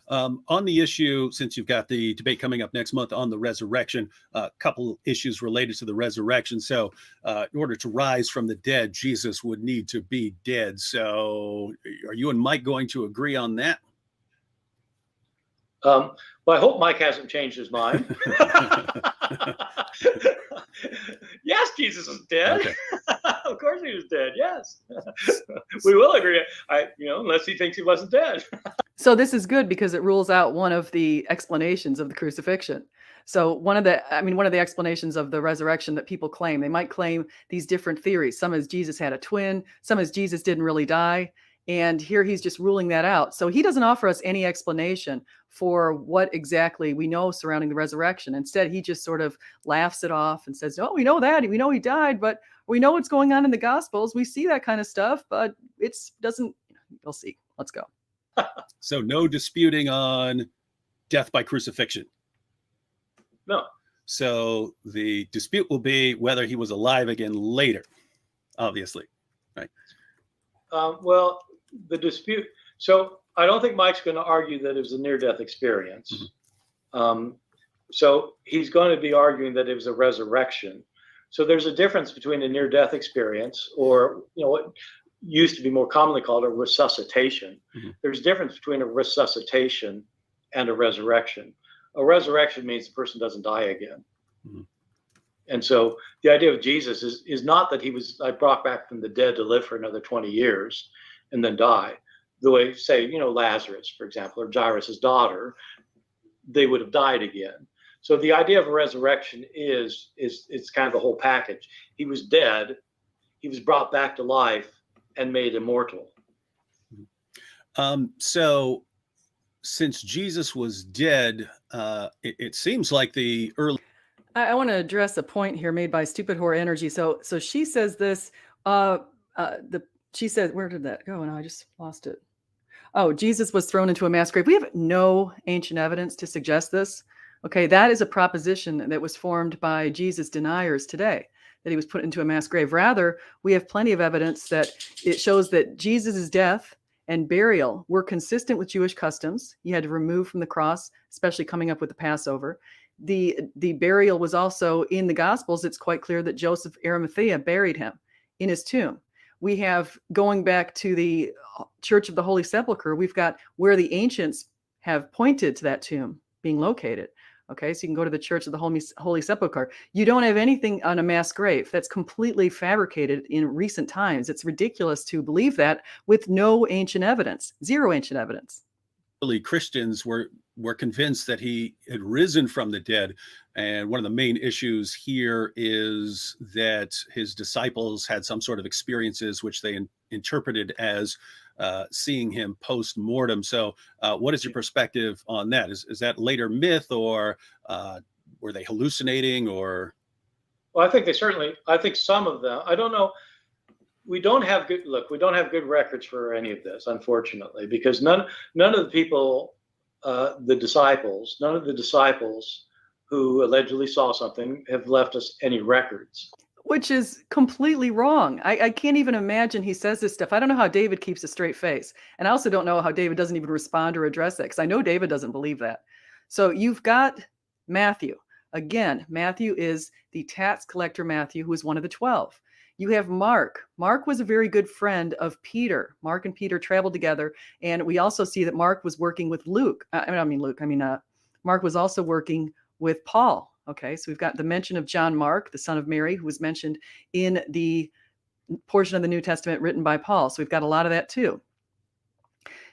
On the issue, since you've got the debate coming up next month on the resurrection, a couple issues related to the resurrection. So in order to rise from the dead, Jesus would need to be dead. So are you and Mike going to agree on that? Well, I hope Mike hasn't changed his mind. Yes, Jesus is dead. Okay. Of course he was dead. Yes. We will agree. Unless he thinks he wasn't dead. So this is good because it rules out one of the explanations of the crucifixion. So one of the explanations of the resurrection that people claim, they might claim these different theories. Some is Jesus had a twin, some is Jesus didn't really die. And here he's just ruling that out. So he doesn't offer us any explanation for what exactly we know surrounding the resurrection. Instead, he just sort of laughs it off and says, oh, we know that. We know he died, but we know what's going on in the Gospels. We see that kind of stuff, but we'll see. Let's go. So no disputing on death by crucifixion. No. So the dispute will be whether he was alive again later, obviously. Right. Well, the dispute. So I don't think Mike's going to argue that it was a near-death experience. Mm-hmm. So he's going to be arguing that it was a resurrection. So there's a difference between a near-death experience, or what used to be more commonly called a resuscitation. Mm-hmm. There's a difference between a resuscitation and a resurrection. A resurrection means the person doesn't die again. Mm-hmm. And so the idea of Jesus is not that he was brought back from the dead to live for another 20 years and then die. The way, say, Lazarus, for example, or Jairus' daughter, they would have died again. So the idea of a resurrection is kind of the whole package. He was dead, he was brought back to life and made immortal. So since Jesus was dead, it seems like the early... I want to address a point here made by Stupid Whore Energy. So she says this, she said, where did that go? And I just lost it. Oh, Jesus was thrown into a mass grave. We have no ancient evidence to suggest this. Okay, that is a proposition that was formed by Jesus deniers today, that he was put into a mass grave. Rather, we have plenty of evidence that it shows that Jesus' death and burial were consistent with Jewish customs. He had to remove from the cross, especially coming up with the Passover. The burial was also in the Gospels. It's quite clear that Joseph Arimathea buried him in his tomb. We have, going back to the Church of the Holy Sepulchre, we've got where the ancients have pointed to that tomb being located. Okay, so you can go to the Church of the Holy Sepulchre. You don't have anything on a mass grave. That's completely fabricated in recent times. It's ridiculous to believe that with no ancient evidence, zero ancient evidence. Early Christians were convinced that he had risen from the dead. And one of the main issues here is that his disciples had some sort of experiences which they interpreted as seeing him post-mortem. So what is your perspective on that? Is that later myth, or were they hallucinating, or? Well, I think some of them, I don't know. We don't have good records for any of this, unfortunately, because none of the people, none of the disciples who allegedly saw something have left us any records. Which is completely wrong. I can't even imagine he says this stuff. I don't know how David keeps a straight face. And I also don't know how David doesn't even respond or address that, because I know David doesn't believe that. So you've got Matthew. Again, Matthew is the tax collector Matthew, who was one of the 12. You have Mark. Mark was a very good friend of Peter. Mark and Peter traveled together. And we also see that Mark was working with Mark was also working with Paul. Okay, so we've got the mention of John Mark, the son of Mary, who was mentioned in the portion of the New Testament written by Paul. So we've got a lot of that too.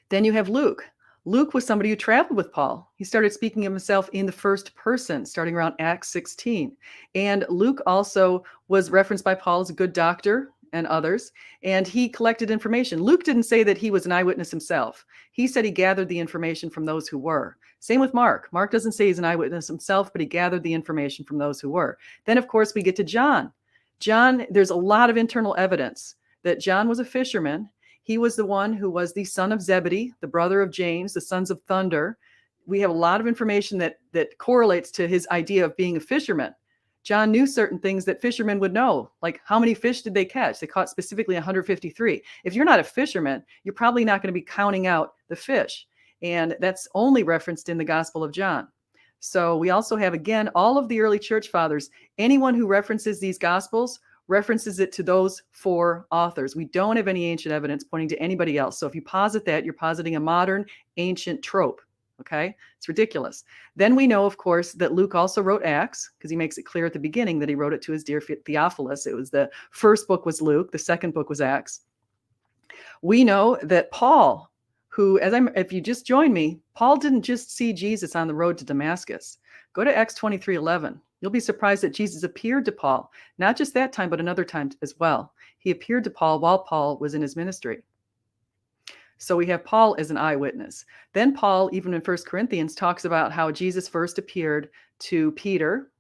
Then you have Luke. Luke was somebody who traveled with Paul. He started speaking of himself in the first person, starting around Acts 16. And Luke also was referenced by Paul as a good doctor and others, and he collected information. Luke didn't say that he was an eyewitness himself. He said he gathered the information from those who were. Same with Mark. Mark doesn't say he's an eyewitness himself, but he gathered the information from those who were. Then, of course, we get to John. John, there's a lot of internal evidence that John was a fisherman. He was the one who was the son of Zebedee, the brother of James, the sons of thunder. We have a lot of information that correlates to his idea of being a fisherman. John knew certain things that fishermen would know, like how many fish did they catch? They caught specifically 153. If you're not a fisherman, you're probably not going to be counting out the fish. And that's only referenced in the Gospel of John. So we also have, again, all of the early church fathers. Anyone who references these Gospels references it to those four authors. We don't have any ancient evidence pointing to anybody else. So if you posit that, you're positing a modern ancient trope. Okay, it's ridiculous. Then we know, of course, that Luke also wrote Acts, because he makes it clear at the beginning that he wrote it to his dear Theophilus. It was the first book was Luke, the second book was Acts. We know that Paul, who, if you just join me, Paul didn't just see Jesus on the road to Damascus. Go to Acts 23:11. You'll be surprised that Jesus appeared to Paul, not just that time, but another time as well. He appeared to Paul while Paul was in his ministry. So we have Paul as an eyewitness. Then Paul, even in 1 Corinthians, talks about how Jesus first appeared to Peter.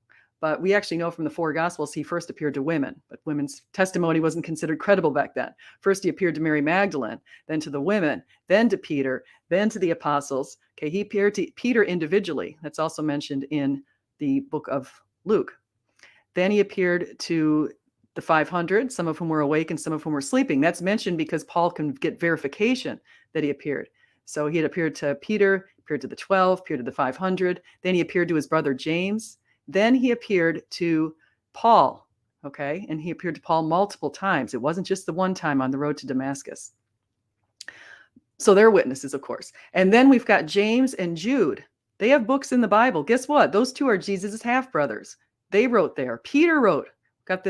But we actually know from the 4 Gospels he first appeared to women. But women's testimony wasn't considered credible back then. First he appeared to Mary Magdalene, then to the women, then to Peter, then to the apostles. Okay, he appeared to Peter individually. That's also mentioned in the book of Luke. Then he appeared to the 500, some of whom were awake and some of whom were sleeping. That's mentioned because Paul can get verification that he appeared. So he had appeared to Peter, appeared to the 12, appeared to the 500. Then he appeared to his brother James. Then he appeared to Paul, okay? And he appeared to Paul multiple times. It wasn't just the one time on the road to Damascus. So they're witnesses, of course. And then we've got James and Jude. They have books in the Bible. Guess what? Those 2 are Jesus' half-brothers. They wrote there. Peter wrote. Got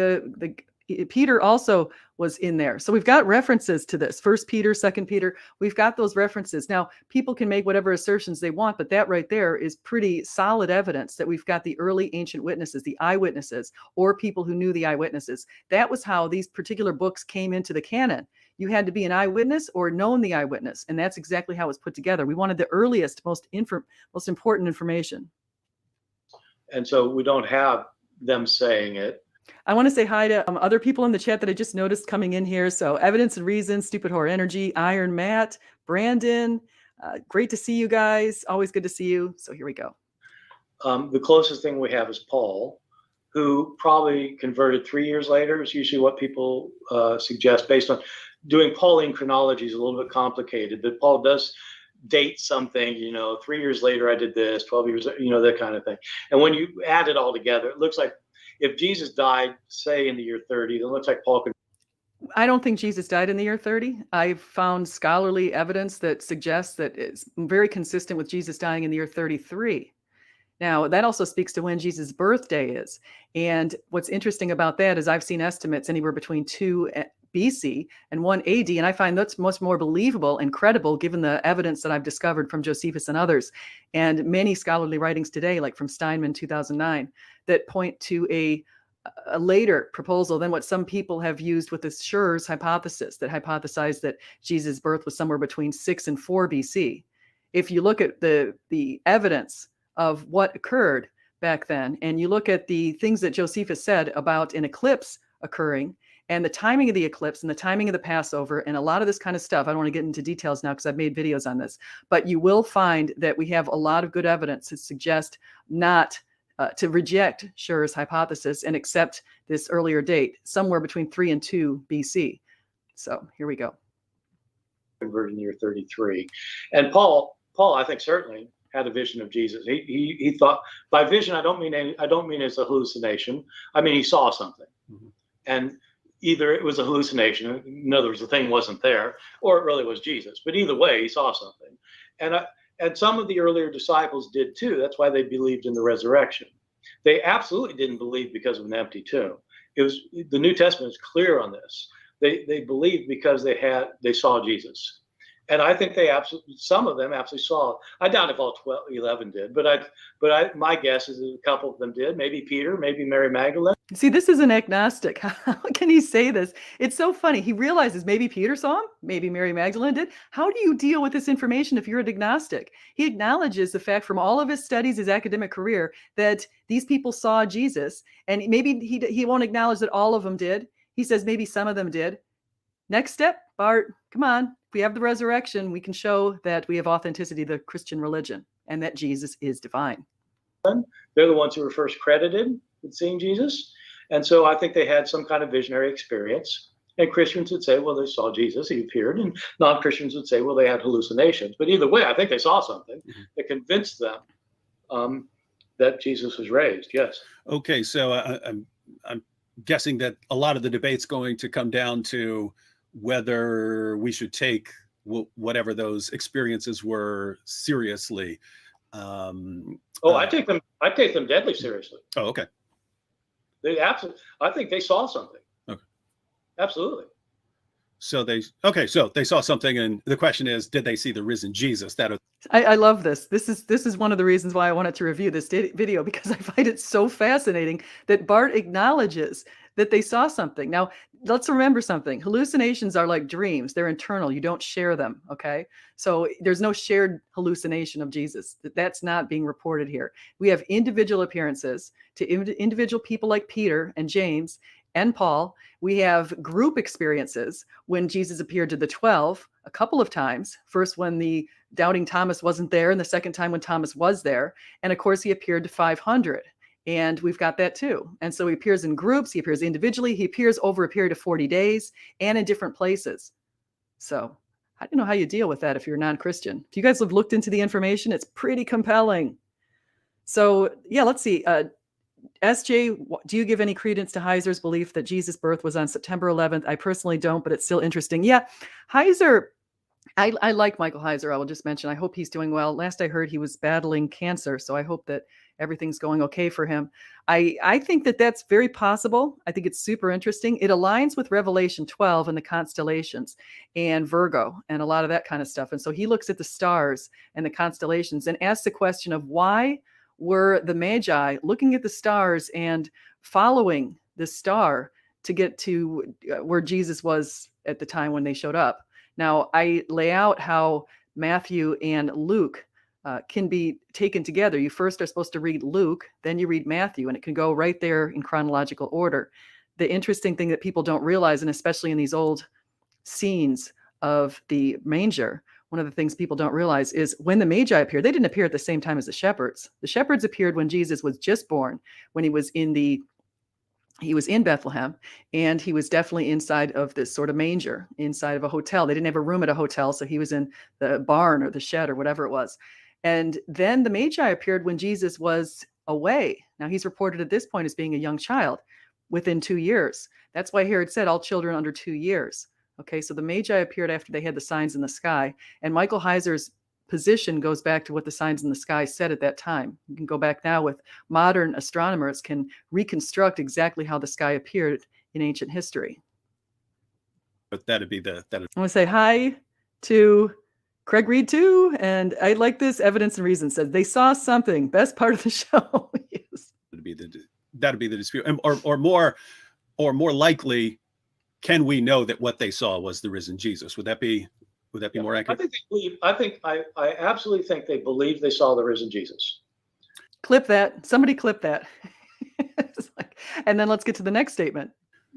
Peter also was in there. So we've got references to this. 1 Peter, 2 Peter. We've got those references. Now, people can make whatever assertions they want, but that right there is pretty solid evidence that we've got the early ancient witnesses, the eyewitnesses, or people who knew the eyewitnesses. That was how these particular books came into the canon. You had to be an eyewitness or known the eyewitness, and that's exactly how it was put together. We wanted the earliest, most important information. And so we don't have them saying it. I want to say hi to other people in the chat that I just noticed coming in here. So Evidence and Reason, Stupid Horror Energy, Iron Matt, Brandon. Great to see you guys. Always good to see you. So here we go. The closest thing we have is Paul, who probably converted 3 years later, is usually what people suggest, based on doing Pauline chronology is a little bit complicated, but Paul does date something, 3 years later I did this, 12 years, that kind of thing. And when you add it all together, it looks like if Jesus died, say in the year 30, then it looks like Paul could. I don't think Jesus died in the year 30. I've found scholarly evidence that suggests that it's very consistent with Jesus dying in the year 33. Now, that also speaks to when Jesus' birthday is. And what's interesting about that is I've seen estimates anywhere between 2 BC and 1 AD, and I find that's much more believable and credible given the evidence that I've discovered from Josephus and others, and many scholarly writings today, like from Steinman 2009, that point to a later proposal than what some people have used with the Schur's hypothesis, that hypothesized that Jesus' birth was somewhere between 6 and 4 BC. If you look at the evidence of what occurred back then, and you look at the things that Josephus said about an eclipse occurring, and the timing of the eclipse and the timing of the Passover and a lot of this kind of stuff. I don't want to get into details now because I've made videos on this, but you will find that we have a lot of good evidence to suggest not to reject Schur's hypothesis and accept this earlier date, somewhere between 3 and 2 BC. So here we go. Converted in the year 33. And Paul, I think, certainly had a vision of Jesus. He thought, by vision, I don't mean it's a hallucination. I mean, he saw something. Mm-hmm. And either it was a hallucination, in other words, the thing wasn't there, or it really was Jesus. But either way, he saw something. And some of the earlier disciples did too. That's why they believed in the resurrection. They absolutely didn't believe because of an empty tomb. The New Testament is clear on this. They believed because they saw Jesus. And I think some of them absolutely saw it. I doubt if all 11 did, but my guess is that a couple of them did. Maybe Peter, maybe Mary Magdalene. See, this is an agnostic. How can he say this? It's so funny. He realizes maybe Peter saw him, maybe Mary Magdalene did. How do you deal with this information if you're an agnostic? He acknowledges the fact from all of his studies, his academic career, that these people saw Jesus, and maybe he won't acknowledge that all of them did. He says maybe some of them did. Next step, Bart, come on. If we have the resurrection, we can show that we have authenticity of the Christian religion and that Jesus is divine. They're the ones who were first credited with seeing Jesus. And so I think they had some kind of visionary experience. And Christians would say, well, they saw Jesus, he appeared. And non-Christians would say, well, they had hallucinations. But either way, I think they saw something that convinced them that Jesus was raised. Yes. Okay, so I'm guessing that a lot of the debate's going to come down to whether we should take whatever those experiences were seriously. I take them deadly seriously. Oh, okay. I think they saw something. Okay. Absolutely. So they saw something, and the question is, did they see the risen Jesus? I love this. This is one of the reasons why I wanted to review this video, because I find it so fascinating that Bart acknowledges that they saw something. Now, let's remember something. Hallucinations are like dreams. They're internal. You don't share them, okay? So there's no shared hallucination of Jesus. That's not being reported here. We have individual appearances to individual people like Peter and James and Paul. We have group experiences when Jesus appeared to the 12 a couple of times. First, when the doubting Thomas wasn't there, and the second time when Thomas was there. And of course, he appeared to 500. And we've got that too. And so he appears in groups, he appears individually, he appears over a period of 40 days and in different places. So I don't know how you deal with that if you're non-Christian. If you guys have looked into the information, it's pretty compelling. So yeah, let's see. SJ, do you give any credence to Heiser's belief that Jesus' birth was on September 11th? I personally don't, but it's still interesting. Yeah, Heiser, I like Michael Heiser. I will just mention, I hope he's doing well. Last I heard, he was battling cancer, so I hope that everything's going okay for him. I think that that's very possible. I think it's super interesting. It aligns with Revelation 12 and the constellations and Virgo and a lot of that kind of stuff. And so he looks at the stars and the constellations and asks the question of why were the Magi looking at the stars and following the star to get to where Jesus was at the time when they showed up. Now, I lay out how Matthew and Luke can be taken together. You first are supposed to read Luke, then you read Matthew, and it can go right there in chronological order. The interesting thing that people don't realize, and especially in these old scenes of the manger, one of the things people don't realize is when the Magi appeared, they didn't appear at the same time as the shepherds. The shepherds appeared when Jesus was just born, when he was in Bethlehem, and he was definitely inside of this sort of manger, inside of a hotel. They didn't have a room at a hotel, so he was in the barn or the shed or whatever it was. And then the Magi appeared when Jesus was away. Now, he's reported at this point as being a young child within 2 years. That's why Herod said all children under 2 years. Okay, so the Magi appeared after they had the signs in the sky. And Michael Heiser's position goes back to what the signs in the sky said at that time. You can go back now with modern astronomers can reconstruct exactly how the sky appeared in ancient history. But I want to say hi to Craig Reed too, and I like this. Evidence and Reason says they saw something. Best part of the show. Yes. That'd be the dispute, or more likely, can we know that what they saw was the risen Jesus? Would that be more accurate? I absolutely think they believe they saw the risen Jesus. Clip that. Somebody clip that. And then let's get to the next statement.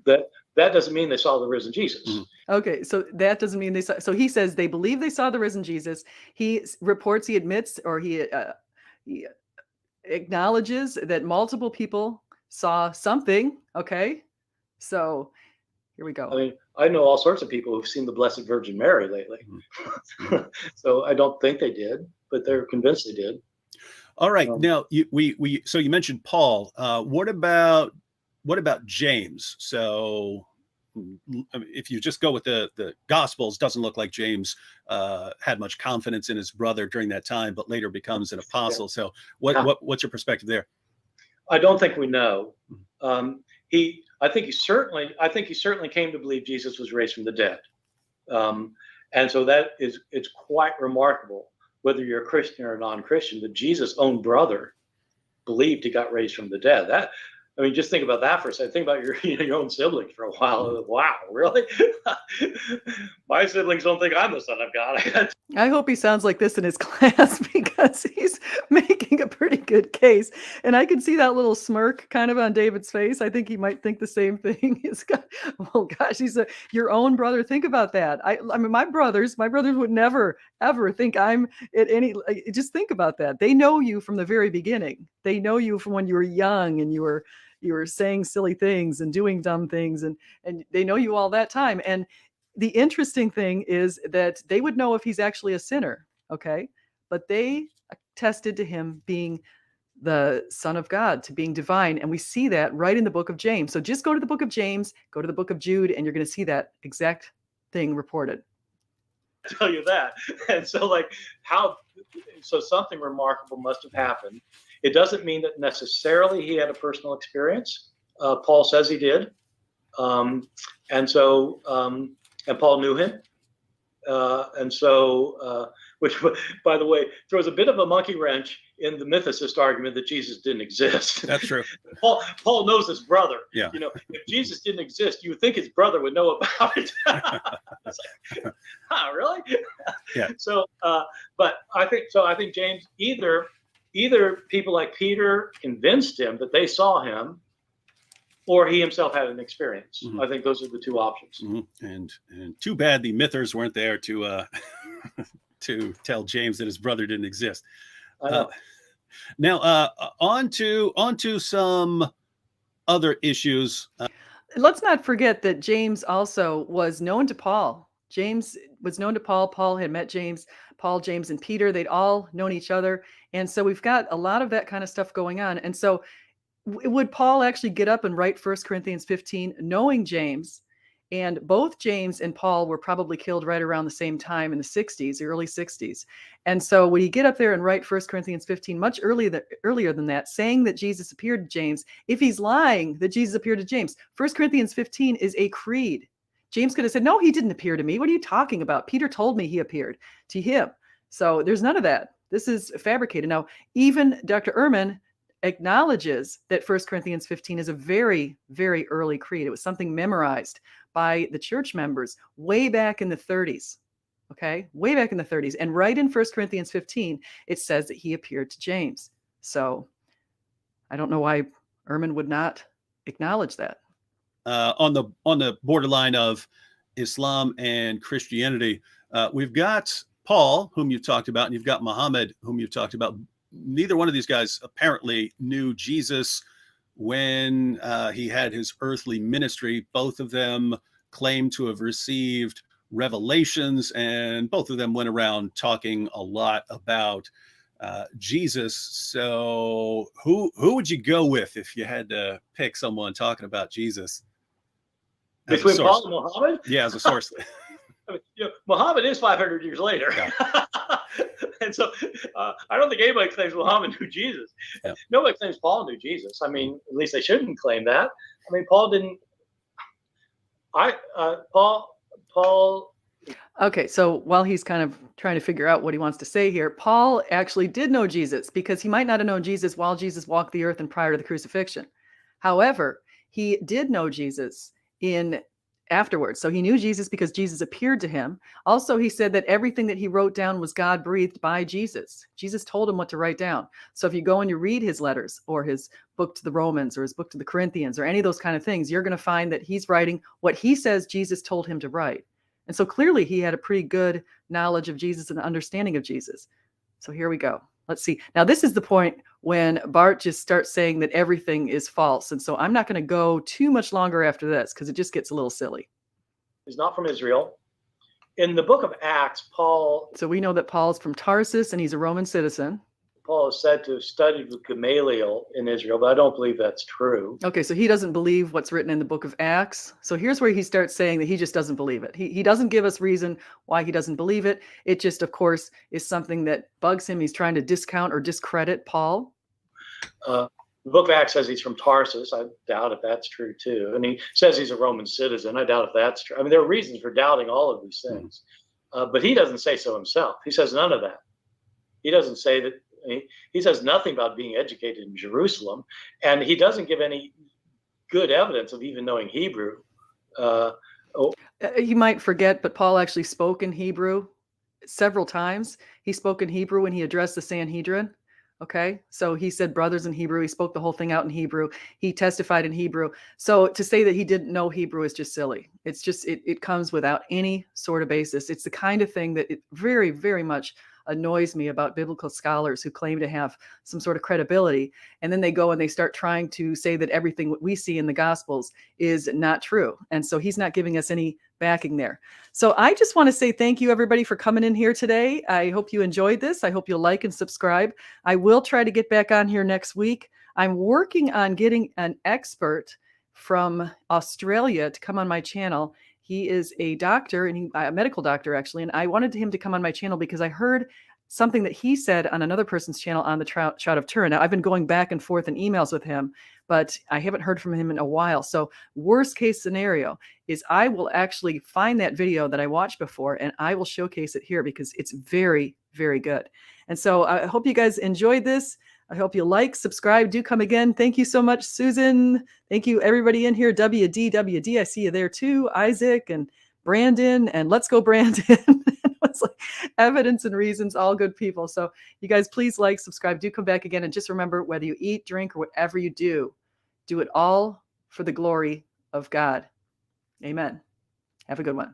That doesn't mean they saw the risen Jesus. Mm-hmm. Okay, so that doesn't mean they saw. So he says they believe they saw the risen Jesus. He reports, he admits, or he acknowledges that multiple people saw something. Okay, so here we go. I mean, I know all sorts of people who've seen the Blessed Virgin Mary lately. Mm-hmm. So I don't think they did, but they're convinced they did. All right. Now, so you mentioned Paul. What about James? So if you just go with the Gospels, doesn't look like James had much confidence in his brother during that time, but later becomes an apostle. So what's your perspective there? I don't think we know. I think he certainly came to believe Jesus was raised from the dead. And so it's quite remarkable, whether you're a Christian or a non-Christian, that Jesus' own brother believed he got raised from the dead. Just think about that for a second. Think about your own siblings for a while. Wow, really? My siblings don't think I'm the son of God. I hope he sounds like this in his class because he's making a pretty good case. And I can see that little smirk kind of on David's face. I think he might think the same thing. He's got, oh gosh, your own brother. Think about that. I mean, my brothers would never, ever think I'm at any, just think about that. They know you from the very beginning. They know you from when you were young and you were saying silly things and doing dumb things, and they know you all that time. And the interesting thing is that they would know if he's actually a sinner, okay? But they attested to him being the Son of God, to being divine. And we see that right in the book of James. So just go to the book of James, go to the book of Jude, and you're going to see that exact thing reported. I tell you that. And so so something remarkable must have happened. It doesn't mean that necessarily he had a personal experience. Paul says he did. And Paul knew him. Which, by the way, throws a bit of a monkey wrench in the mythicist argument that Jesus didn't exist. That's true. Paul knows his brother. Yeah. If Jesus didn't exist, you would think his brother would know about it. It's like, really? Yeah. So, but I think James, either people like Peter convinced him that they saw him, or he himself had an experience. Mm-hmm. I think those are the two options. Mm-hmm. And too bad the mythers weren't there to to tell James that his brother didn't exist. I know. Now, on to some other issues. Let's not forget that James also was known to Paul. James was known to Paul. Paul had met James. Paul, James, and Peter, they'd all known each other. And so we've got a lot of that kind of stuff going on. And so would Paul actually get up and write 1 Corinthians 15, knowing James? And both James and Paul were probably killed right around the same time in the 60s, the early 60s. And so would he get up there and write 1 Corinthians 15 much earlier than that, saying that Jesus appeared to James? If he's lying that Jesus appeared to James, 1 Corinthians 15 is a creed. James could have said, no, he didn't appear to me. What are you talking about? Peter told me he appeared to him. So there's none of that. This is fabricated. Now, even Dr. Ehrman acknowledges that 1 Corinthians 15 is a very, very early creed. It was something memorized by the church members way back in the 30s. Okay, way back in the 30s. And right in 1 Corinthians 15, it says that he appeared to James. So I don't know why Ehrman would not acknowledge that. On the borderline of Islam and Christianity, we've got Paul, whom you've talked about, and you've got Muhammad, whom you've talked about. Neither one of these guys apparently knew Jesus when he had his earthly ministry. Both of them claim to have received revelations, and both of them went around talking a lot about Jesus. So who would you go with if you had to pick someone talking about Jesus? Between Paul and Muhammad? Yeah, as a source. I mean, Muhammad is 500 years later. Yeah. And so I don't think anybody claims Muhammad knew Jesus. Yeah. Nobody claims Paul knew Jesus. I mean, at least they shouldn't claim that. I mean, Paul didn't. Paul. Okay, so while he's kind of trying to figure out what he wants to say here, Paul actually did know Jesus, because he might not have known Jesus while Jesus walked the earth and prior to the crucifixion. However, he did know Jesus afterwards. So he knew Jesus because Jesus appeared to him. Also, he said that everything that he wrote down was God breathed by Jesus. Jesus told him what to write down. So if you go and you read his letters or his book to the Romans or his book to the Corinthians or any of those kind of things, you're going to find that he's writing what he says Jesus told him to write. And so clearly he had a pretty good knowledge of Jesus and understanding of Jesus. So here we go. Let's see. Now, this is the point when Bart just starts saying that everything is false. And so I'm not going to go too much longer after this because it just gets a little silly. He's not from Israel. In the book of Acts, Paul. So we know that Paul's from Tarsus and he's a Roman citizen. Paul is said to have studied with Gamaliel in Israel, but I don't believe that's true. Okay, so he doesn't believe what's written in the book of Acts. So here's where he starts saying that he just doesn't believe it. He doesn't give us reason why he doesn't believe it. It just, of course, is something that bugs him. He's trying to discount or discredit Paul. The book of Acts says he's from Tarsus. I doubt if that's true, too. And he says he's a Roman citizen. I doubt if that's true. I mean, there are reasons for doubting all of these things. But he doesn't say so himself. He says none of that. He doesn't say that. He says nothing about being educated in Jerusalem, and he doesn't give any good evidence of even knowing Hebrew. You might forget, but Paul actually spoke in Hebrew several times. He spoke in Hebrew when he addressed the Sanhedrin. Okay, so he said brothers in Hebrew. He spoke the whole thing out in Hebrew. He testified in Hebrew. So to say that he didn't know Hebrew is just silly. It's just, it comes without any sort of basis. It's the kind of thing that it very, very much annoys me about biblical scholars who claim to have some sort of credibility. And then they go and they start trying to say that everything we see in the Gospels is not true. And so he's not giving us any backing there. So I just want to say thank you, everybody, for coming in here today. I hope you enjoyed this. I hope you'll like and subscribe. I will try to get back on here next week. I'm working on getting an expert from Australia to come on my channel. He is a doctor, and a medical doctor, actually. And I wanted him to come on my channel because I heard something that he said on another person's channel on the Shroud of Turin. Now, I've been going back and forth in emails with him, but I haven't heard from him in a while. So worst case scenario is I will actually find that video that I watched before, and I will showcase it here because it's very, very good. And so I hope you guys enjoyed this. I hope you like, subscribe, do come again. Thank you so much, Susan. Thank you, everybody in here. WD. I see you there too. Isaac and Brandon, and let's go, Brandon. It's like Evidence and Reasons, all good people. So you guys, please like, subscribe, do come back again. And just remember, whether you eat, drink, or whatever you do it all for the glory of God. Amen. Have a good one.